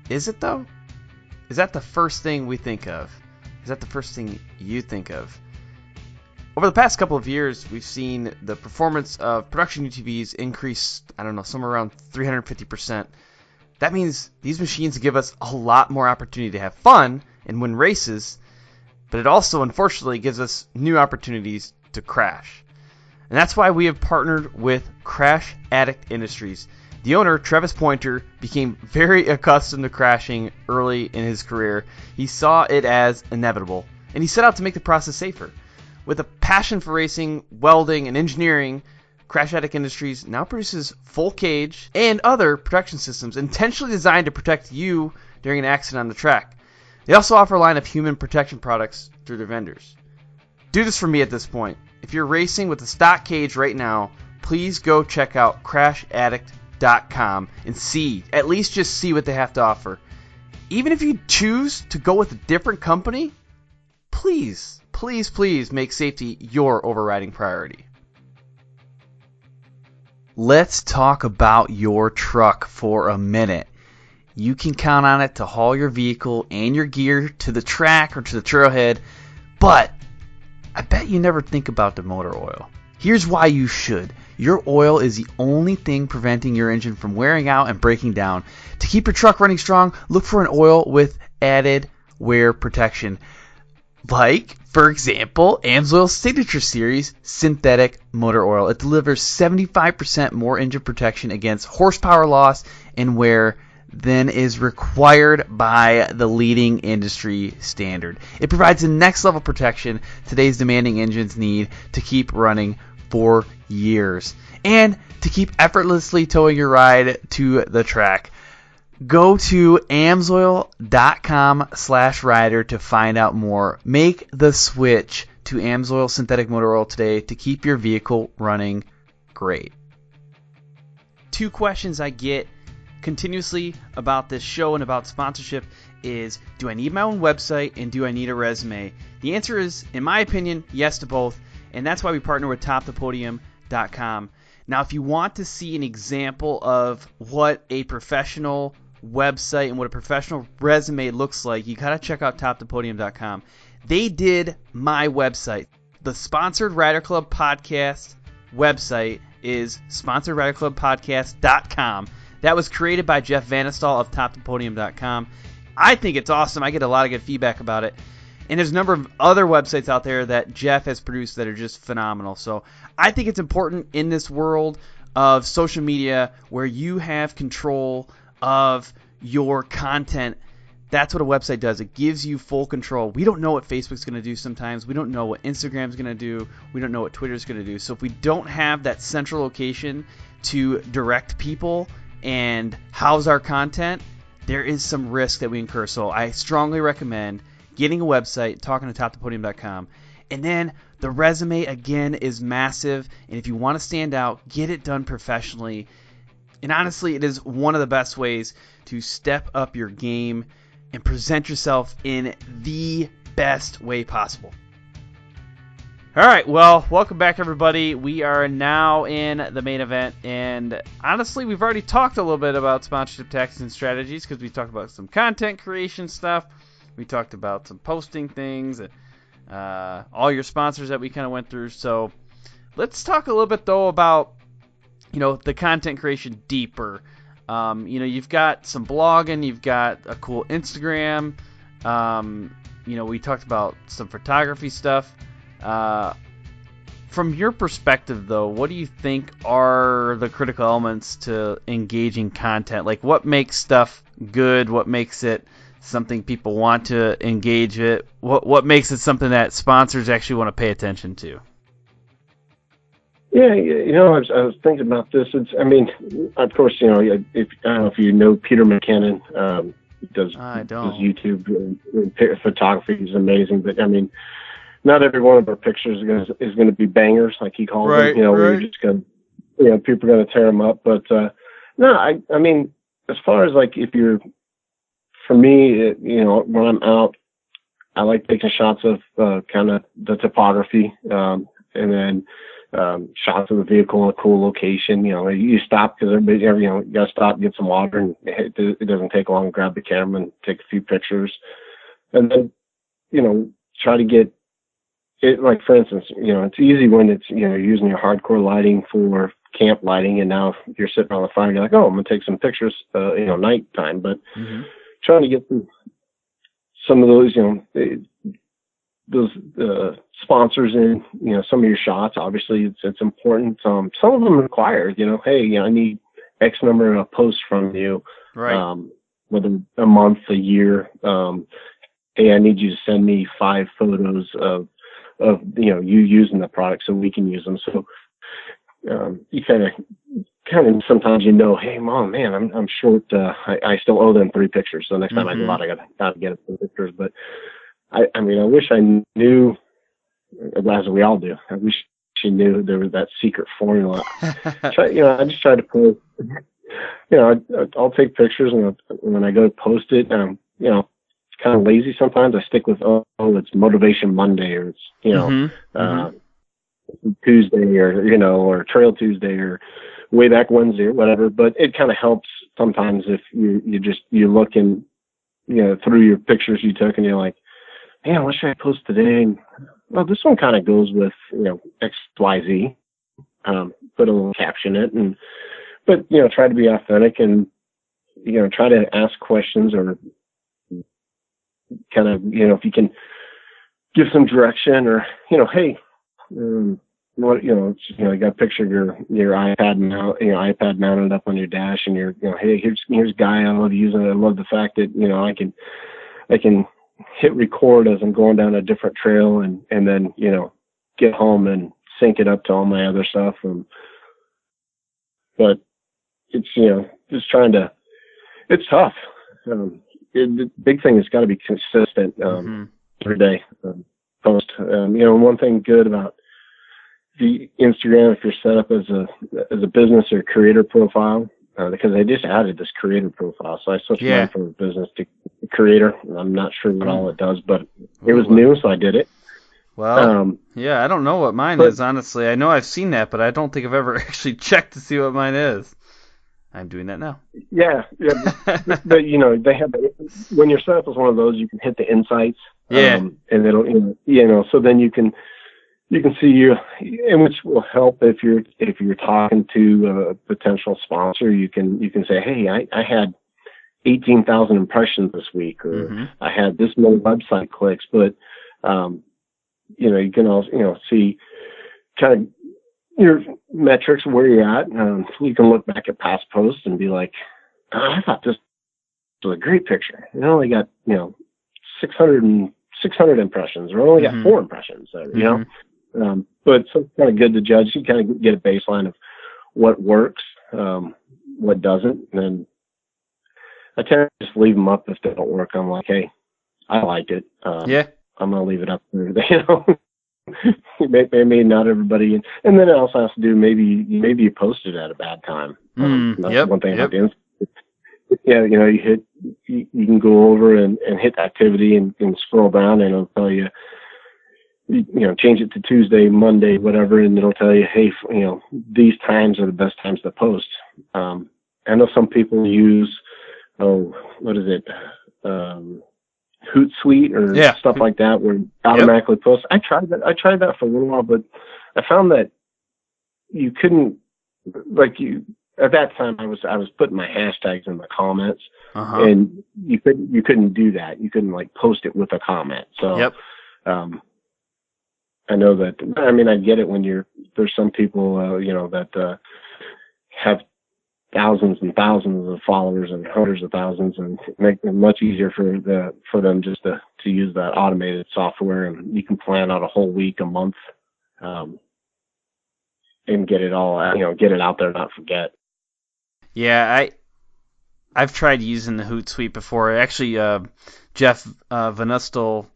is it though? Is that the first thing we think of? Is that the first thing you think of? Over the past couple of years, we've seen the performance of production UTVs increase, somewhere around 350%. That means these machines give us a lot more opportunity to have fun and win races, but it also, unfortunately, gives us new opportunities to crash. And that's why we have partnered with Crash Addict Industries. The owner, Travis Pointer, became very accustomed to crashing early in his career. He saw it as inevitable, and he set out to make the process safer. With a passion for racing, welding, and engineering, Crash Addict Industries now produces full cage and other protection systems intentionally designed to protect you during an accident on the track. They also offer a line of human protection products through their vendors. Do this for me at this point. If you're racing with a stock cage right now, please go check out CrashAddict.com and at least see what they have to offer. Even if you choose to go with a different company, please make safety your overriding priority. Let's talk about your truck for a minute. You can count on it to haul your vehicle and your gear to the track or to the trailhead, but I bet you never think about the motor oil. Here's why you should. Your oil is the only thing preventing your engine from wearing out and breaking down. To keep your truck running strong, look for an oil with added wear protection. Like, for example, AMSOIL Signature Series Synthetic Motor Oil. It delivers 75% more engine protection against horsepower loss and wear than is required by the leading industry standard. It provides the next level protection today's demanding engines need to keep running for years and to keep effortlessly towing your ride to the track. Go to AMSOIL.com/rider to find out more. Make the switch to AMSOIL Synthetic Motor Oil today to keep your vehicle running great. 2 questions I get continuously about this show and about sponsorship is, do I need my own website and do I need a resume? The answer is, in my opinion, yes to both, and that's why we partner with TopThePodium.com. Now, if you want to see an example of what a professional website and what a professional resume looks like, you gotta check out TopThePodium.com. They did my website. The Sponsored Rider Club Podcast website is SponsoredRiderClubPodcast.com. That was created by Jeff Vanistal of TopThePodium.com. I think it's awesome. I get a lot of good feedback about it. And there's a number of other websites out there that Jeff has produced that are just phenomenal. So I think it's important in this world of social media where you have control of your content. That's what a website does. It gives you full control. We don't know what Facebook's going to do sometimes. We don't know what Instagram's going to do. We don't know what Twitter's going to do. So if we don't have that central location to direct people and house our content, there is some risk that we incur. So I strongly recommend getting a website, talking to TopThePodium.com. And then the resume, again, is massive. And if you want to stand out, get it done professionally. And honestly, it is one of the best ways to step up your game and present yourself in the best way possible. All right, well, welcome back, everybody. We are now in the main event, and honestly, we've already talked a little bit about sponsorship tactics and strategies because we talked about some content creation stuff. We talked about some posting things, and all your sponsors that we kind of went through. So let's talk a little bit, though, about the content creation deeper. You've got some blogging, you've got a cool Instagram. We talked about some photography stuff. From your perspective, though, what do you think are the critical elements to engaging content? Like, what makes stuff good? What makes it something people want to engage it? What makes it something that sponsors actually want to pay attention to? Yeah, I was thinking about this. Of course, I don't know if you know Peter McKinnon. Does YouTube and photography is amazing, but not every one of our pictures is going to be bangers, like he calls them. Where you're just going to, people are going to tear them up. But as far as for me, when I'm out, I like taking shots of kind of the topography, and then shots of the vehicle in a cool location. You stop because everybody, you got to stop, get some water, and it doesn't take long to grab the camera and take a few pictures, and then try to get it. Like, for instance, it's easy when it's you're using your hardcore lighting for camp lighting, and now you're sitting on the fire, you're like, oh, I'm gonna take some pictures, nighttime, but trying to get some of those, those sponsors in, some of your shots. Obviously, it's important. Some of them require, hey, I need X number of posts from you, right? Whether a month, a year. Hey, I need you to send me 5 photos of you using the product so we can use them. So you kind of sometimes hey, Mom, man, I'm short. I still owe them 3 pictures. So next time I go out, I gotta get 3 pictures. But I wish I knew, as we all do. I wish she knew there was that secret formula. I just try to post. I'll take pictures, and when I go to post it, it's kind of lazy sometimes. I stick with it's Motivation Monday, or it's Tuesday, or Trail Tuesday, or Way Back Wednesday, or whatever. But it kind of helps sometimes if you look and through your pictures you took, and you're like, man, what should I post today? And, well, this one kind of goes with X, Y, Z. Put a little caption in it, but try to be authentic, and try to ask questions, or kind of if you can give some direction, or hey, what you got a picture of your iPad iPad mounted up on your dash, and you're hey, here's a guy I love using it. I love the fact that I can hit record as I'm going down a different trail, and then get home and sync it up to all my other stuff. But it's just trying to. It's tough. The big thing is got to be consistent every day. Post. One thing good about the Instagram, if you're set up as a business or creator profile, because I just added this creator profile, so I switched mine from business to creator. I'm not sure what all it does, but it was new, so I did it. Well, I don't know what mine is, honestly. I know I've seen that, but I don't think I've ever actually checked to see what mine is. I'm doing that now. Yeah. But they have, when you're set up as one of those, you can hit the insights. And it'll, so then you can see and which will help if you're talking to a potential sponsor. You can say, hey, I had 18,000 impressions this week, or I had this many website clicks, but you can also see kind of your metrics, where you're at. You can look back at past posts and be like, I thought this was a great picture. I only got 600 impressions, or only got 4 impressions. But it's kind of good to judge. You kind of get a baseline of what works, what doesn't, and I tend to just leave them up if they don't work. I'm like, hey, I liked it. I'm gonna leave it up there. Maybe not everybody, and then it also has to do maybe you posted at a bad time. That's one thing about the yeah, you can go over and hit activity and scroll down, and it'll tell you, change it to Tuesday, Monday, whatever, and it'll tell you, hey, these times are the best times to post. I know some people use, what is it, Hootsuite or stuff like that, where it automatically posts. I tried that for a little while, but I found that you couldn't, at that time I was putting my hashtags in the comments, and you couldn't do that. You couldn't post it with a comment. So, I know that. I mean, I get it when there's some people, that have thousands and thousands of followers and hundreds of thousands, and make it much easier for them just to use that automated software, and you can plan out a whole week, a month, and get it all, get it out there, not forget. Yeah, I've tried using the Hootsuite before. Actually, Jeff Vanustel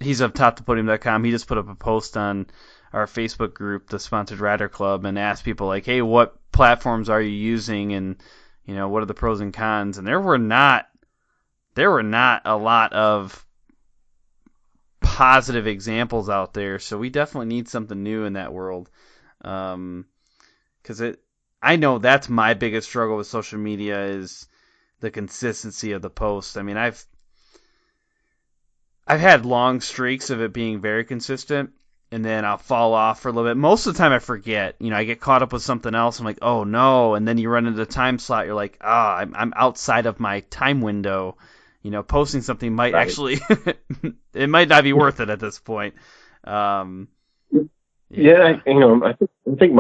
he's up top to podium.com. He just put up a post on our Facebook group, the Sponsored Rider Club, and asked people hey, what platforms are you using, and what are the pros and cons? And there were not a lot of positive examples out there. So we definitely need something new in that world, because I know that's my biggest struggle with social media is the consistency of the post. I mean, I've had long streaks of it being very consistent, and then I'll fall off for a little bit. Most of the time I forget. I get caught up with something else. I'm like, oh no, and then you run into the time slot. You're like, I'm outside of my time window. Posting something might actually it might not be worth it at this point. I think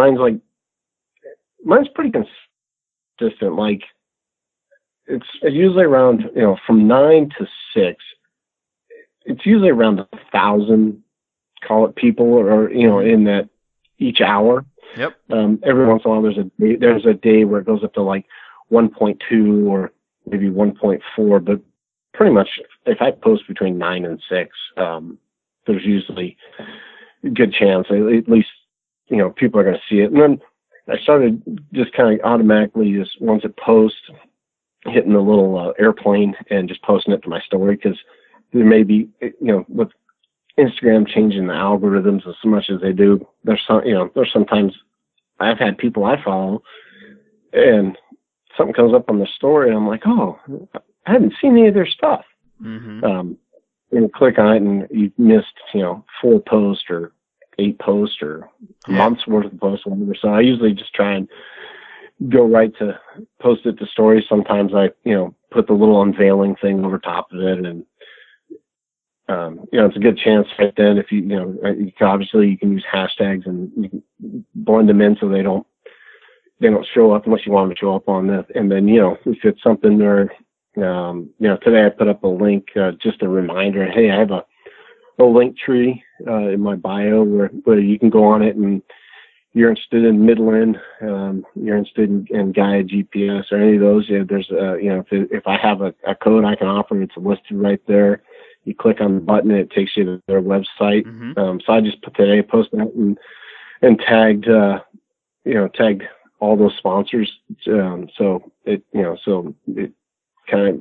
mine's pretty consistent. It's usually around from 9 to 6. It's usually around 1,000, call it, people, or in that each hour. Yep. Every once in a while there's a day where it goes up to 1.2 or maybe 1.4, but pretty much if I post between 9 and 6, there's usually a good chance at least people are going to see it. And then I started just kind of automatically, just once it posts, hitting the little airplane and just posting it to my story, because there may be, with Instagram changing the algorithms as much as they do, there's sometimes I've had people I follow and something comes up on the story and I'm like, oh, I haven't seen any of their stuff. And you click on it and you missed, 4 posts or 8 posts or a month's worth of posts or whatever. So I usually just try and go right to post it to stories. Sometimes I, put the little unveiling thing over top of it, and it's a good chance right then if obviously you can use hashtags and you can blend them in so they don't show up unless you want them to show up on this. And then, if it's something where, today I put up a link, just a reminder, hey, I have a link tree in my bio where you can go on it, and you're interested in Midland, you're interested in Gaia GPS or any of those. There's if I have a code I can offer, it's listed right there. You click on the button, it takes you to their website. So I just posted that and tagged all those sponsors. So it kind of,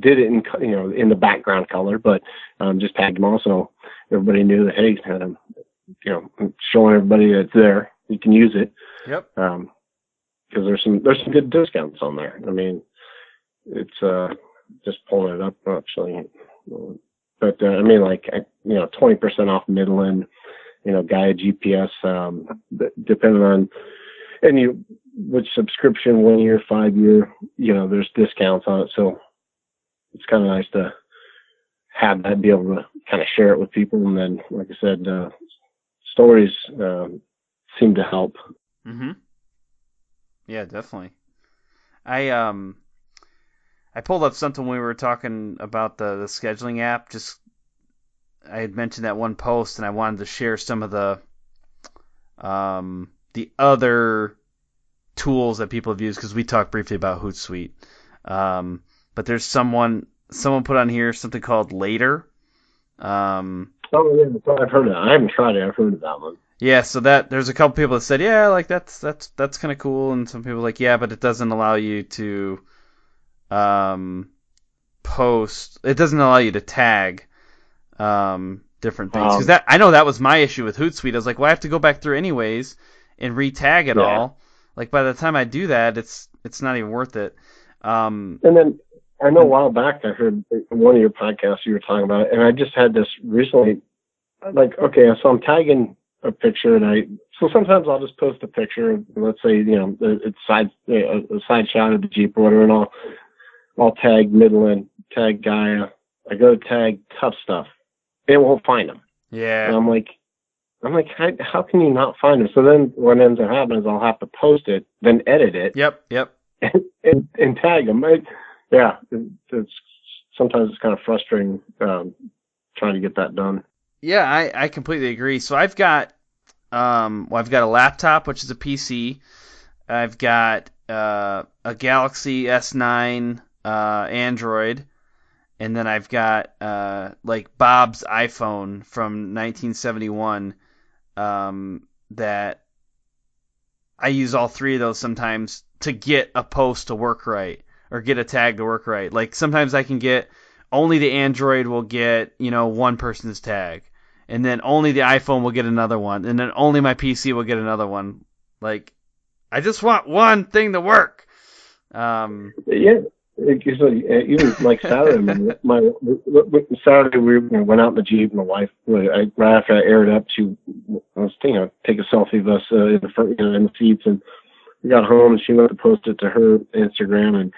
did it in the background color, but just tagged them all so everybody knew that, hey, showing everybody that it's there, you can use it. Yep. Because there's some good discounts on there. I mean, it's just pulling it up actually. But 20% off Midland, Gaia GPS, depending on which subscription, 1 year, 5 year, there's discounts on it. So it's kind of nice to have that, be able to kind of share it with people. And then, like I said, stories seem to help. Yeah, definitely. I pulled up something when we were talking about the scheduling app. I had mentioned that one post, and I wanted to share some of the other tools that people have used, because we talked briefly about Hootsuite. But there's someone put on here something called Later. I've heard of that. I haven't tried it. I've heard of that one. Yeah, so there's a couple people that said, yeah, like that's kind of cool, and some people like, yeah, but it doesn't allow you to post. It doesn't allow you to tag different things, because I know that was my issue with Hootsuite. I was like, well, I have to go back through anyways and re-tag it all. Like by the time I do that, it's not even worth it. And then I know a while back I heard one of your podcasts you were talking about it, and I just had this recently. Like, okay, so I'm tagging a picture, and so sometimes I'll just post a picture. Let's say, it's a side shot of the Jeep or whatever, and I'll tag Midland, tag Gaia. I go to tag Tough Stuff. It won't find them. Yeah. And I'm like, how can you not find them? So then what ends up happening is I'll have to post it, then edit it. Yep. And tag them. Sometimes it's kind of frustrating trying to get that done. Yeah, I completely agree. So I've got a laptop, which is a PC. I've got a Galaxy S9 Android, and then I've got like Bob's iPhone from 1971 that I use all three of those sometimes to get a post to work right or get a tag to work right. Like sometimes I can get only the Android will get, one person's tag. And then only the iPhone will get another one. And then only my PC will get another one. Like, I just want one thing to work. Yeah. Even like Saturday, Saturday we went out in the Jeep, and my wife, right after I aired up, I was thinking I'd take a selfie of us in the front, in the seats, and we got home, and she went to post it to her Instagram, and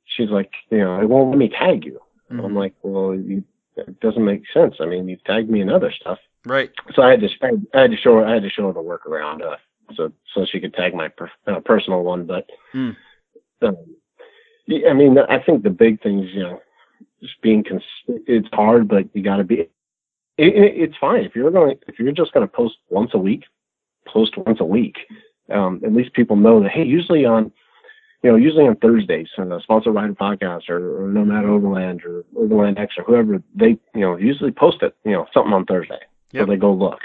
she's like, it won't let me tag you. Mm-hmm. I'm like, well, it doesn't make sense. I mean, you tagged me in other stuff, right? So I had to show her the workaround, so she could tag my personal one. But I mean, I think the big thing is, just being it's hard, but you got to be. It's fine if you're just going to post once a week. Post once a week. At least people know that. Hey, usually on Thursdays, Sponsored Rider Podcast or Nomad Overland or Overland X or whoever, they, usually post it, something on Thursday. Yep. So they go look.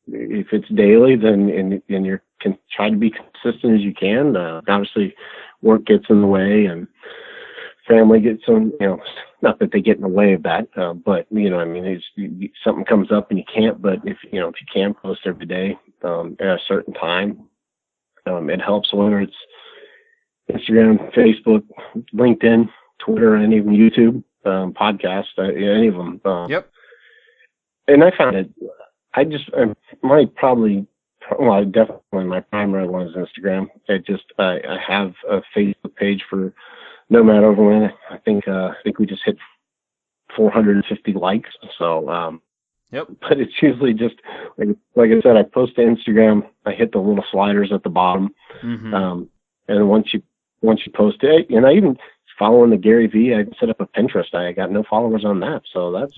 If it's daily, then, and you can try to be consistent as you can. Obviously work gets in the way and family gets in, not that they get in the way of that, but, I mean, something comes up and you can't, but if you can post every day, at a certain time, it helps, whether it's Instagram, Facebook, LinkedIn, Twitter, and even YouTube, podcasts, any of them. Yep. And I found it, definitely my primary one is Instagram. I have a Facebook page for Nomad Overland. I think we just hit 450 likes. So, yep. But it's usually just like I said, I post to Instagram. I hit the little sliders at the bottom, and once you post it, and I even following the Gary V. I set up a Pinterest. I got no followers on that, so that's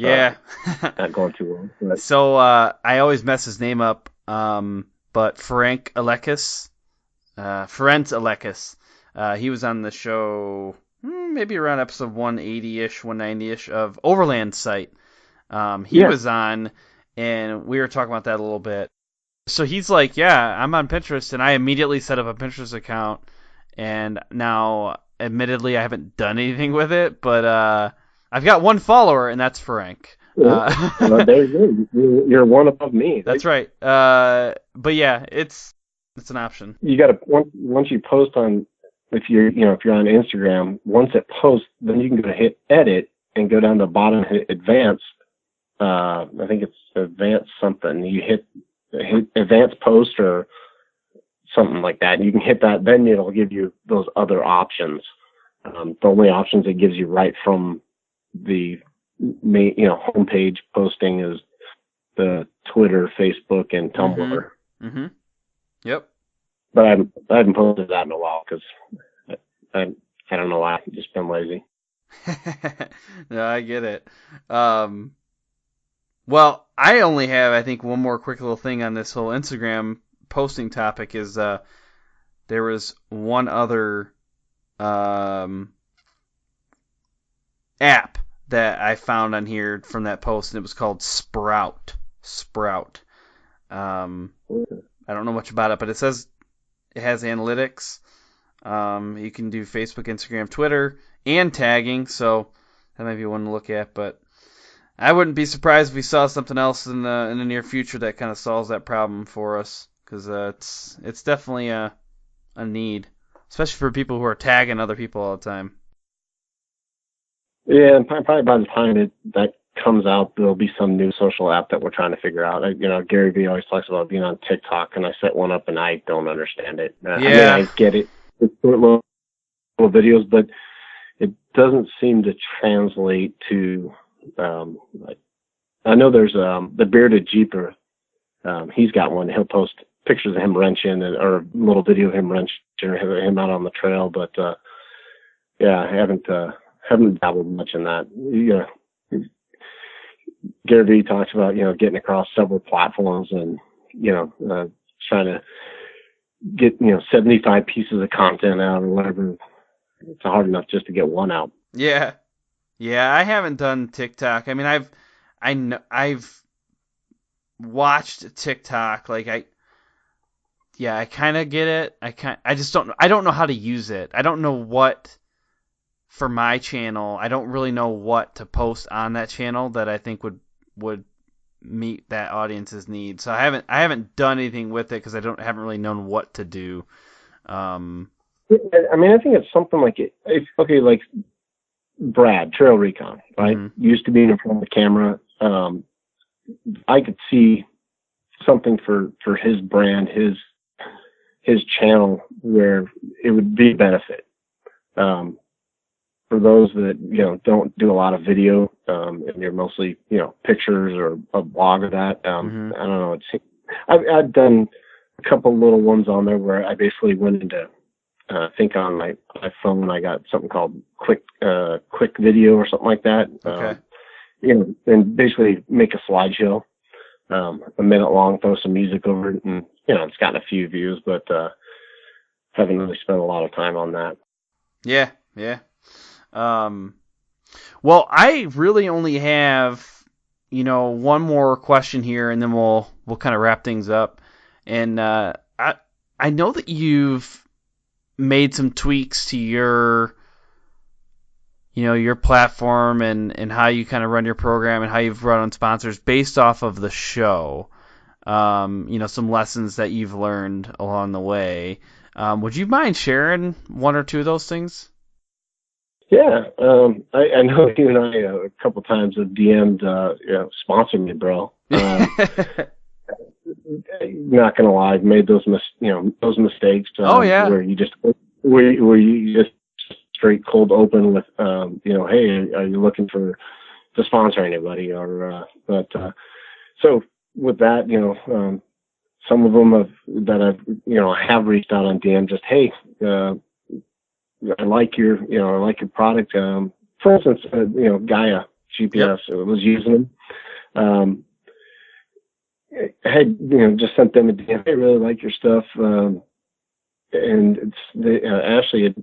not going too well. But. So I always mess his name up, but Ferenc Alekis, he was on the show maybe around episode 180-ish, 190-ish of Overland site. He was on, and we were talking about that a little bit. So he's like, yeah, I'm on Pinterest, and I immediately set up a Pinterest account. And now, admittedly, I haven't done anything with it, but I've got one follower, and that's Ferenc. Well, there you go. You're one above me. That's right. But yeah, it's an option. You got to once you post on, if you're on Instagram, once it posts, then you can go to hit edit and go down to the bottom, hit advance. I think it's advance something. You hit advance post or something like that, and you can hit that, then it'll give you those other options. The only options it gives you right from the main, homepage posting is the Twitter, Facebook, and Tumblr. Mm-hmm. Yep. But I haven't posted that in a while because I don't know why. I've just been lazy. No, I get it. Well, I only have, I think, one more quick little thing on this whole Instagram posting topic is there was one other app that I found on here from that post, and it was called Sprout. I don't know much about it, but it says it has analytics. You can do Facebook, Instagram, Twitter, and tagging, so that might be one to look at. But I wouldn't be surprised if we saw something else in the near future that kind of solves that problem for us, because it's definitely a need, especially for people who are tagging other people all the time. Yeah, and probably by the time that comes out, there'll be some new social app that we're trying to figure out. Gary Vee always talks about being on TikTok, and I set one up, and I don't understand it. I get it. It's short little videos, but it doesn't seem to translate to, I know there's the Bearded Jeeper. He's got one. He'll post pictures of him wrenching or a little video of him wrenching or him out on the trail. But, I haven't dabbled much in that. Gary Vee talks about, getting across several platforms and, trying to get, 75 pieces of content out or whatever. It's hard enough just to get one out. Yeah. Yeah, I haven't done TikTok. I mean, I've watched TikTok. Like I kind of get it. I don't know how to use it. I don't know what, for my channel, I don't really know what to post on that channel that I think would meet that audience's needs. So I haven't done anything with it because I haven't really known what to do. I mean, I think it's something like like Brad, Trail Recon, right? Mm-hmm. Used to be in front of the camera. I could see something for his brand, his channel, where it would be a benefit. For those that, don't do a lot of video, and you're mostly, pictures or a blog of that. Mm-hmm. I don't know. I've done a couple little ones on there where I basically went into, I think on my phone, I got something called quick video or something like that. Okay. And basically make a slideshow, a minute long, throw some music over it, and, it's gotten a few views, but, haven't really spent a lot of time on that. Yeah. Yeah. Well, I really only have, one more question here, and then we'll kind of wrap things up. And I know that you've made some tweaks to your platform and how you kind of run your program and how you've run on sponsors based off of the show. Some lessons that you've learned along the way. Would you mind sharing one or two of those things? Yeah, I know you and I a couple times have DM'd, sponsor me, bro. Not gonna lie, I've made those mistakes. Where you just straight cold open with, hey, are you looking to sponsor anybody? Or so with that, some of them I have reached out on DM, just hey. I like your product. For instance, Gaia GPS was using them. I had, just sent them a DM. I really like your stuff. And Ashley had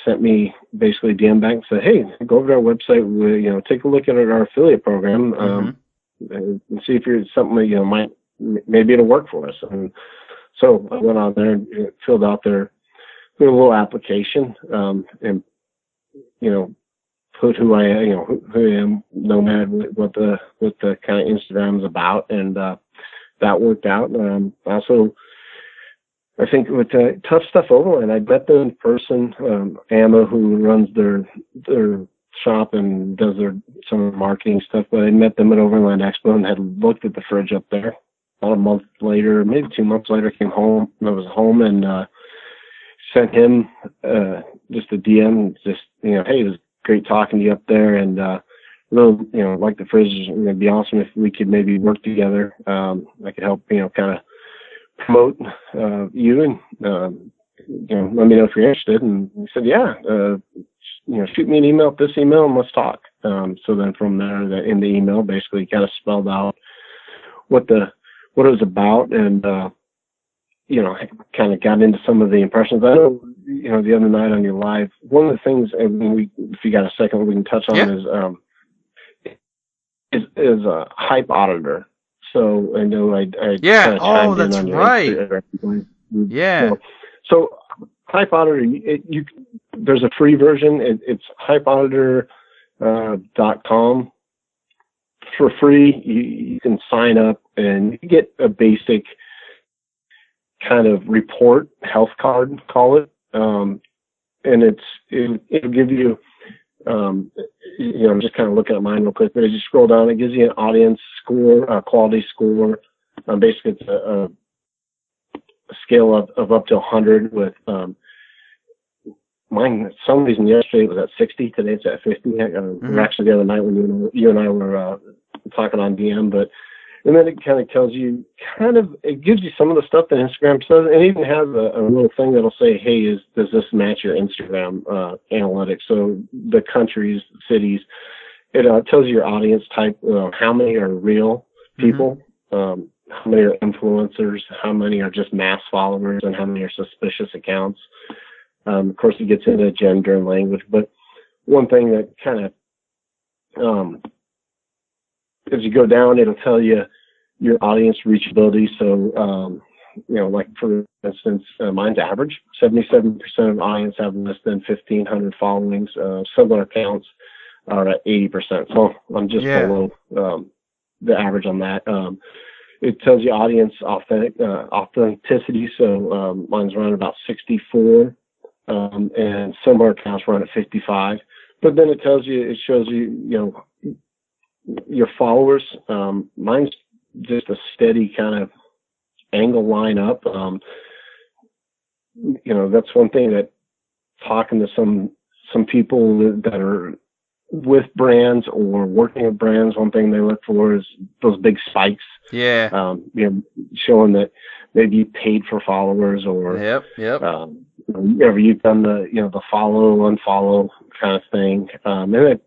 sent me basically a DM back and said, hey, go over to our website, take a look at our affiliate program, and see if you're something that, maybe it'll work for us. And so I went on there and filled out their little application, and put who I am, Nomad, what the kind of Instagram's about, and that worked out. Also, I think with Tough Stuff Overland, I met them in person. Emma, who runs their shop and does some of the marketing stuff, but I met them at Overland Expo and had looked at the fridge up there. About a month later, maybe 2 months later, came home. I was home and sent him just a DM, just, hey, it was great talking to you up there, and really, like the fridge, it'd be awesome if we could maybe work together. I could help, kind of promote you, and let me know if you're interested. And he said, yeah, shoot me an email at this email and let's talk. So then from there, in the email, basically kind of spelled out what it was about, and kind of got into some of the impressions. I know, the other night on your live, one of the things, and if you got a second, we can touch on is a hype auditor. So I know I Yeah. kind of Oh, chimed in that's on your right. Instagram. Yeah. So Hype Auditor, there's a free version. It's hypeauditor.com. For free, you can sign up and you get a basic kind of report, health card, call it. And it'll give you, I'm just kind of looking at mine real quick, but as you scroll down, it gives you an audience score, a quality score. Basically, it's a scale of up to 100 with, mine, for some reason yesterday it was at 60, today it's at 50. Actually the other night when you and I were talking on DM, and then it kind of tells you, it gives you some of the stuff that Instagram says, and it even has a little thing that'll say, hey, does this match your Instagram analytics? So the countries, cities, it tells you your audience type, how many are real people, how many are influencers, how many are just mass followers, and how many are suspicious accounts. Of course, it gets into gender and language, but one thing that kind of, as you go down, it'll tell you your audience reachability. So, like for instance, mine's average. 77% of audience have less than 1,500 followings. Similar accounts are at 80%. So I'm just below the average on that. It tells you audience authenticity. So mine's around about 64. And similar accounts run at 55, but then it shows you, your followers. Mine's just a steady kind of angle line up. That's one thing that talking to some people that are with brands or working with brands, one thing they look for is those big spikes. Yeah. Showing that maybe you paid for followers or, Yep. You've done the follow, unfollow kind of thing. And then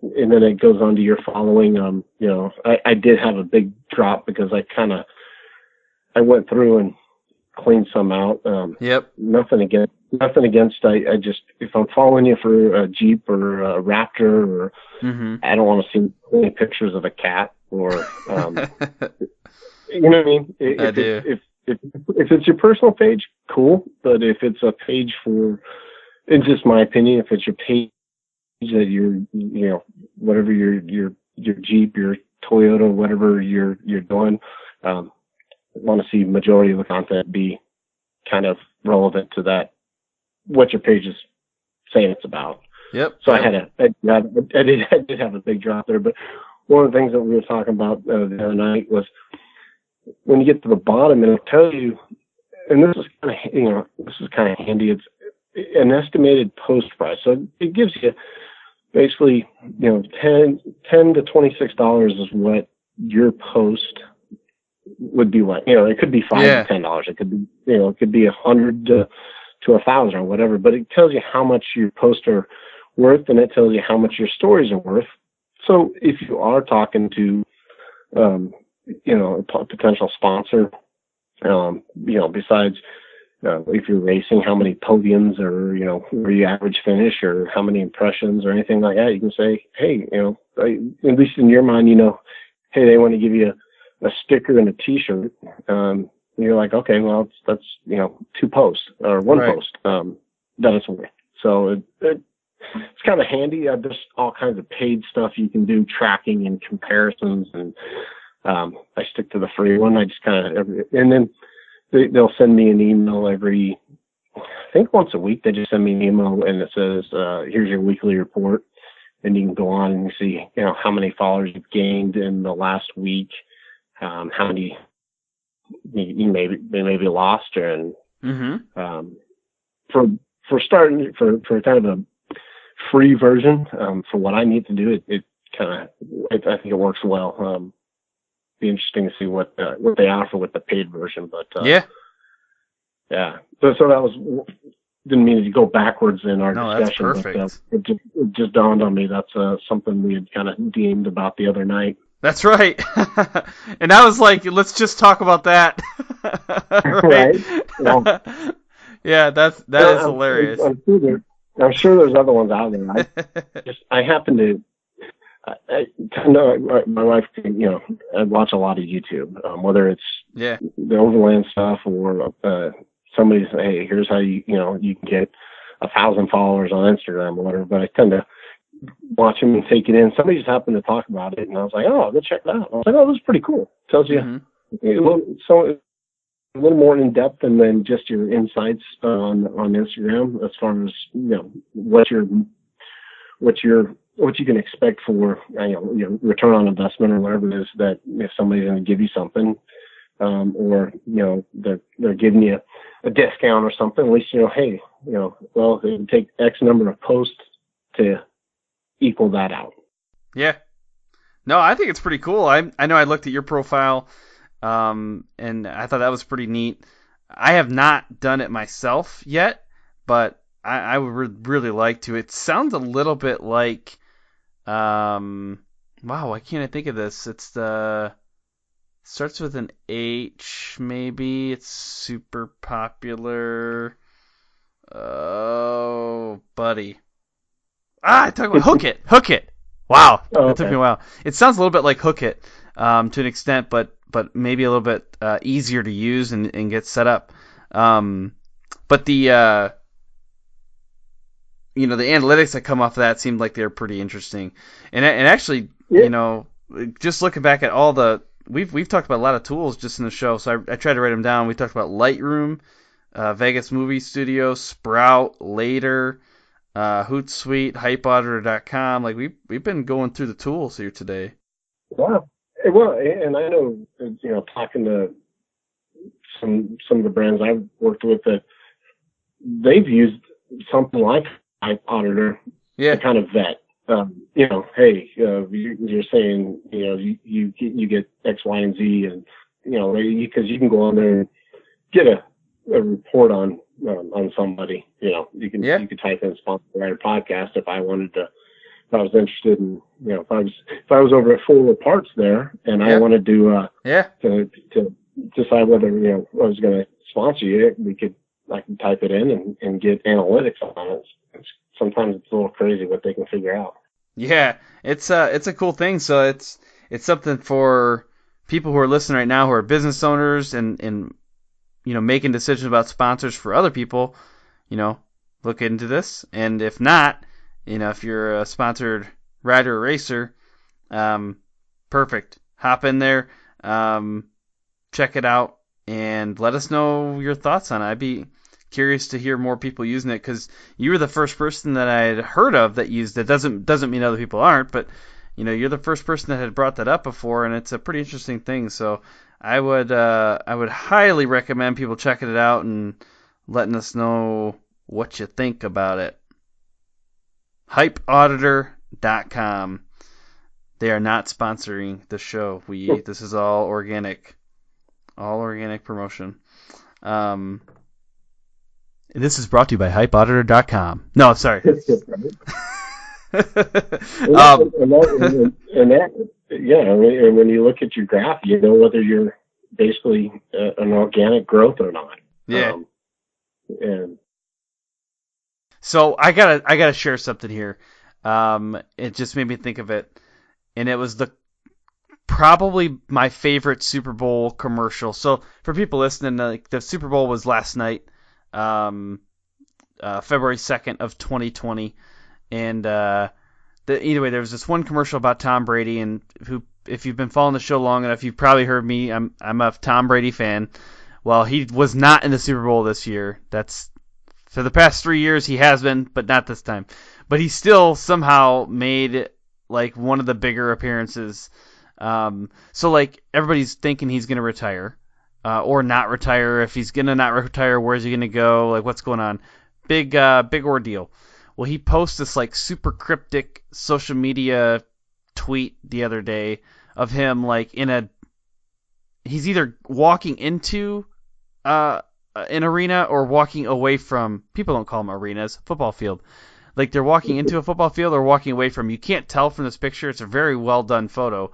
it goes on to your following. I did have a big drop because I went through and cleaned some out. Nothing against, I just, if I'm following you for a Jeep or a Raptor or I don't want to see any pictures of a cat or, you know what I mean? I do. If it's your personal page, cool. But if it's a page for, it's just my opinion, if it's your page that you're, whatever your Jeep, your Toyota, whatever you're doing, I want to see majority of the content be kind of relevant to that, what your page is saying it's about. Yep. So I did have a big drop there, but one of the things that we were talking about the other night was, when you get to the bottom, it'll tell you, and this is kind of handy. It's an estimated post price, so it gives you basically, $10 to $26 is what your post would be like. It could be $5 to $10. It could be, it could be 100 to 1,000 or whatever. But it tells you how much your posts are worth, and it tells you how much your stories are worth. So if you are talking to a potential sponsor, besides, if you're racing, how many podiums or, where you average finish or how many impressions or anything like that, you can say, hey, at least in your mind, hey, they want to give you a sticker and a t-shirt. You're like, okay, well, that's, 2 posts or 1 post, that it's worth. So it's kind of handy. There's all kinds of paid stuff you can do, tracking and comparisons, and I stick to the free one. I just and then they'll send me an email every, I think once a week. They just send me an email and it says, here's your weekly report. And you can go on and see, how many followers you've gained in the last week, how many you maybe lost, and for starting for kind of a free version, for what I need to do, it kind of, I think it works well. Be interesting to see what they offer with the paid version, but yeah. So that was, didn't mean to go backwards in our discussion. That's perfect. But it just dawned on me that's something we had kind of deemed about the other night. That's right. And I was like, let's just talk about that. Right? Well, yeah, that is hilarious. I'm sure there's other ones out there. I happen to, I tend to, my wife, I watch a lot of YouTube, whether it's Yeah. the Overland stuff or somebody say, hey, here's how you can get 1,000 followers on Instagram or whatever. But I tend to watch them and take it in. Somebody just happened to talk about it, and I was like, oh, I'll go check it out. I was like, oh, this is pretty cool. Tells you a little more in depth than just your insights on Instagram as far as what you can expect for return on investment or whatever it is, that if somebody's going to give you something, or they're giving you a discount or something, at least hey, well, it would take X number of posts to equal that out. Yeah. No, I think it's pretty cool. I know I looked at your profile, and I thought that was pretty neat. I have not done it myself yet, but I would really like to. It sounds a little bit like, wow, why can't I think of this? Starts with an H, maybe. It's super popular. Oh, buddy. I talk about Hook It. Wow, that took me a while. It sounds a little bit like Hook It, to an extent, but maybe a little bit easier to use and get set up. But the the analytics that come off of that seemed like they're pretty interesting. And actually, just looking back at all the we've talked about a lot of tools just in the show, so I tried to write them down. We talked about Lightroom, Vegas Movie Studio, Sprout, Later, Hootsuite, HypeAuditor.com. Like we've been going through the tools here today. Wow. Well, and I know, talking to some of the brands I've worked with, that they've used something like HypeAuditor to kind of vet. Hey, you're saying you get X, Y, and Z, and because you can go on there and get a report on somebody. You can type in Sponsor Writer Podcast if I wanted to. If I was interested in, if I was over at Full of Parts there and I wanted to decide whether I was going to sponsor you, I can type it in and get analytics on it. Sometimes it's a little crazy what they can figure out. Yeah, it's a cool thing. So it's something for people who are listening right now who are business owners and making decisions about sponsors for other people. Look into this, and if not, if you're a sponsored rider or racer, perfect. Hop in there, check it out, and let us know your thoughts on it. I'd be curious to hear more people using it, because you were the first person that I had heard of that used it. Doesn't mean other people aren't, but you're the first person that had brought that up before, and it's a pretty interesting thing. So I would highly recommend people checking it out and letting us know what you think about it. HypeAuditor.com. They are not sponsoring the show. This is all organic promotion. And this is brought to you by HypeAuditor.com. No, sorry. And when you look at your graph, whether you're basically an organic growth or not. Yeah. And so I gotta share something here. It just made me think of it, and it was probably my favorite Super Bowl commercial. So for people listening, the Super Bowl was last night, February 2nd of 2020, and anyway, there was this one commercial about Tom Brady, and if you've been following the show long enough, you've probably heard me. I'm a Tom Brady fan. Well, he was not in the Super Bowl this year. That's for the past 3 years he has been, but not this time. But he still somehow made like one of the bigger appearances. So like everybody's thinking he's gonna retire, or not retire. If he's gonna not retire, where's he gonna go? Like what's going on? Big ordeal. Well, he posted this like super cryptic social media tweet the other day of him like he's either walking into an arena or walking away from. People don't call them arenas, football field. Like they're walking into a football field or walking away from. You can't tell from this picture. It's a very well done photo,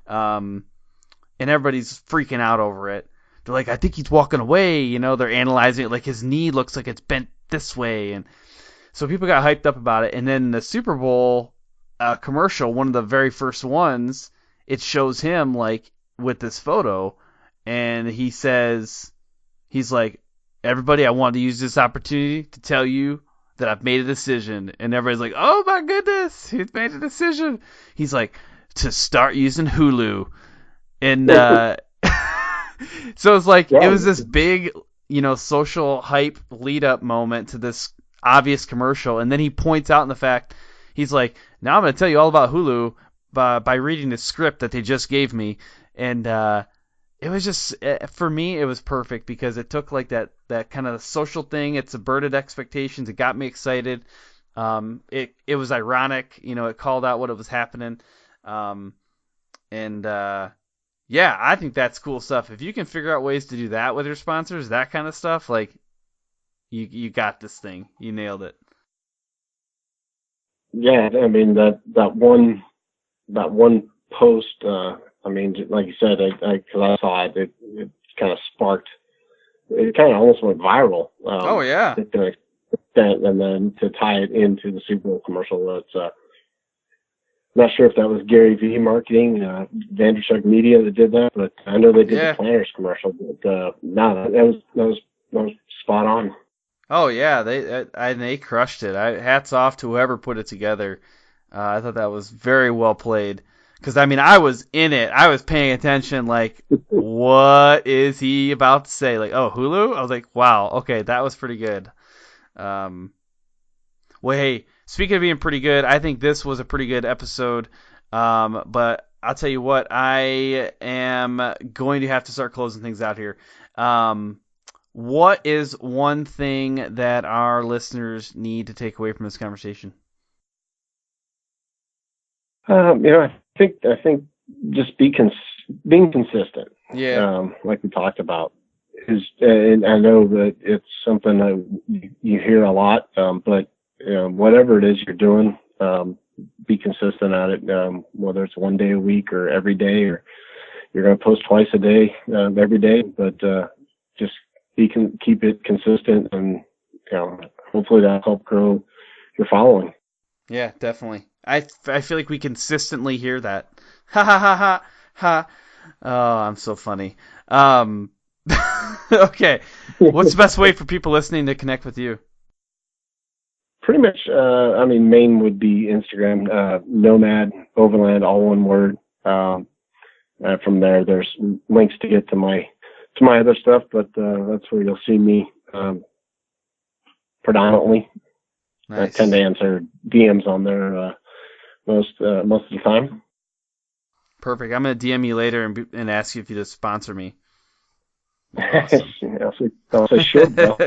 and everybody's freaking out over it. They're like, I think he's walking away. They're analyzing it. Like his knee looks like it's bent this way, and so people got hyped up about it. And then the Super Bowl a commercial, one of the very first ones, it shows him like with this photo, and he's like, everybody, I want to use this opportunity to tell you that I've made a decision. And everybody's like, oh my goodness, he's made a decision. He's like, to start using Hulu. And so it's like, it was this big, social hype lead up moment to this obvious commercial. And then he points out in the fact, he's like, now I'm going to tell you all about Hulu by reading the script that they just gave me. And it was just, for me, it was perfect because it took like that kind of social thing. It subverted expectations. It got me excited. It was ironic. It called out what was happening. Yeah, I think that's cool stuff. If you can figure out ways to do that with your sponsors, that kind of stuff, like, you got this thing. You nailed it. Yeah, I mean, that one post, like you said, because I saw it kind of sparked, it kind of almost went viral. Oh, yeah. To an extent, and then to tie it into the Super Bowl commercial, it's not sure if that was Gary V marketing, Vanderchuck Media that did that, but I know they did the Planners commercial. But that was spot on. Oh yeah, they crushed it. Hats off to whoever put it together. I thought that was very well played. Because I was in it. I was paying attention. Like, what is he about to say? Like, oh, Hulu? I was like, wow, okay, that was pretty good. Well, hey, speaking of being pretty good, I think this was a pretty good episode. But I'll tell you what, I am going to have to start closing things out here. What is one thing that our listeners need to take away from this conversation? I think just being consistent. Yeah. Like we talked about, and I know that it's something that you hear a lot, but whatever it is you're doing, be consistent at it. Whether it's one day a week or every day, or you're going to post twice a day, every day, but just keep it consistent, and hopefully that'll help grow your following. Yeah, definitely. I feel like we consistently hear that. Ha ha ha ha ha. Oh, I'm so funny. Okay. What's the best way for people listening to connect with you? Pretty much, main would be Instagram, Nomad Overland, all one word. From there, there's links to get to my other stuff, but that's where you'll see me predominantly. Nice. I tend to answer DMs on there most of the time. Perfect. I'm going to DM you later and ask you if you just sponsor me. Awesome. I should, though.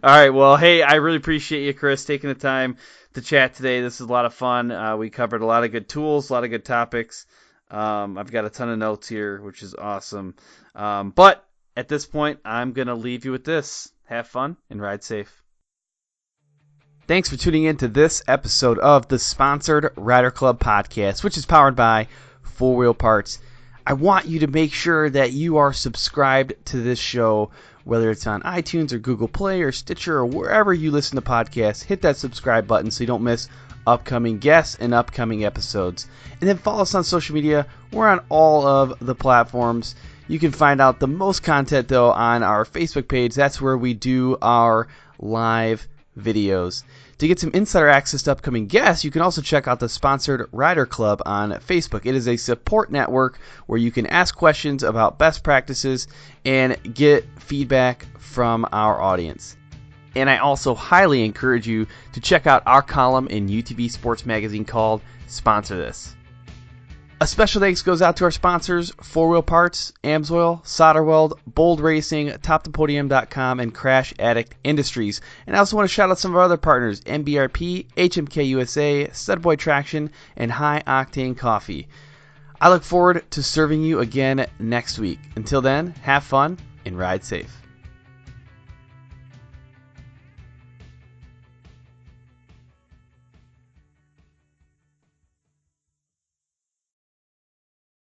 All right. Well, hey, I really appreciate you, Chris, taking the time to chat today. This is a lot of fun. We covered a lot of good tools, a lot of good topics. I've got a ton of notes here, which is awesome. But at this point, I'm going to leave you with this. Have fun and ride safe. Thanks for tuning in to this episode of the Sponsored Rider Club podcast, which is powered by 4 Wheel Parts. I want you to make sure that you are subscribed to this show, whether it's on iTunes or Google Play or Stitcher or wherever you listen to podcasts. Hit that subscribe button so you don't miss upcoming guests and upcoming episodes. And then follow us on social media. We're on all of the platforms. You can find out the most content, though, on our Facebook page. That's where we do our live videos. To get some insider access to upcoming guests, you can also check out the Sponsored Rider Club on Facebook. It is a support network where you can ask questions about best practices and get feedback from our audience. And I also highly encourage you to check out our column in UTV Sports Magazine called Sponsor This. A special thanks goes out to our sponsors, 4 Wheel Parts, AMSOIL, SolderWeld, Bold Racing, TopThePodium.com, and Crash Addict Industries. And I also want to shout out some of our other partners, MBRP, HMK USA, Studboy Traction, and High Octane Coffee. I look forward to serving you again next week. Until then, have fun and ride safe.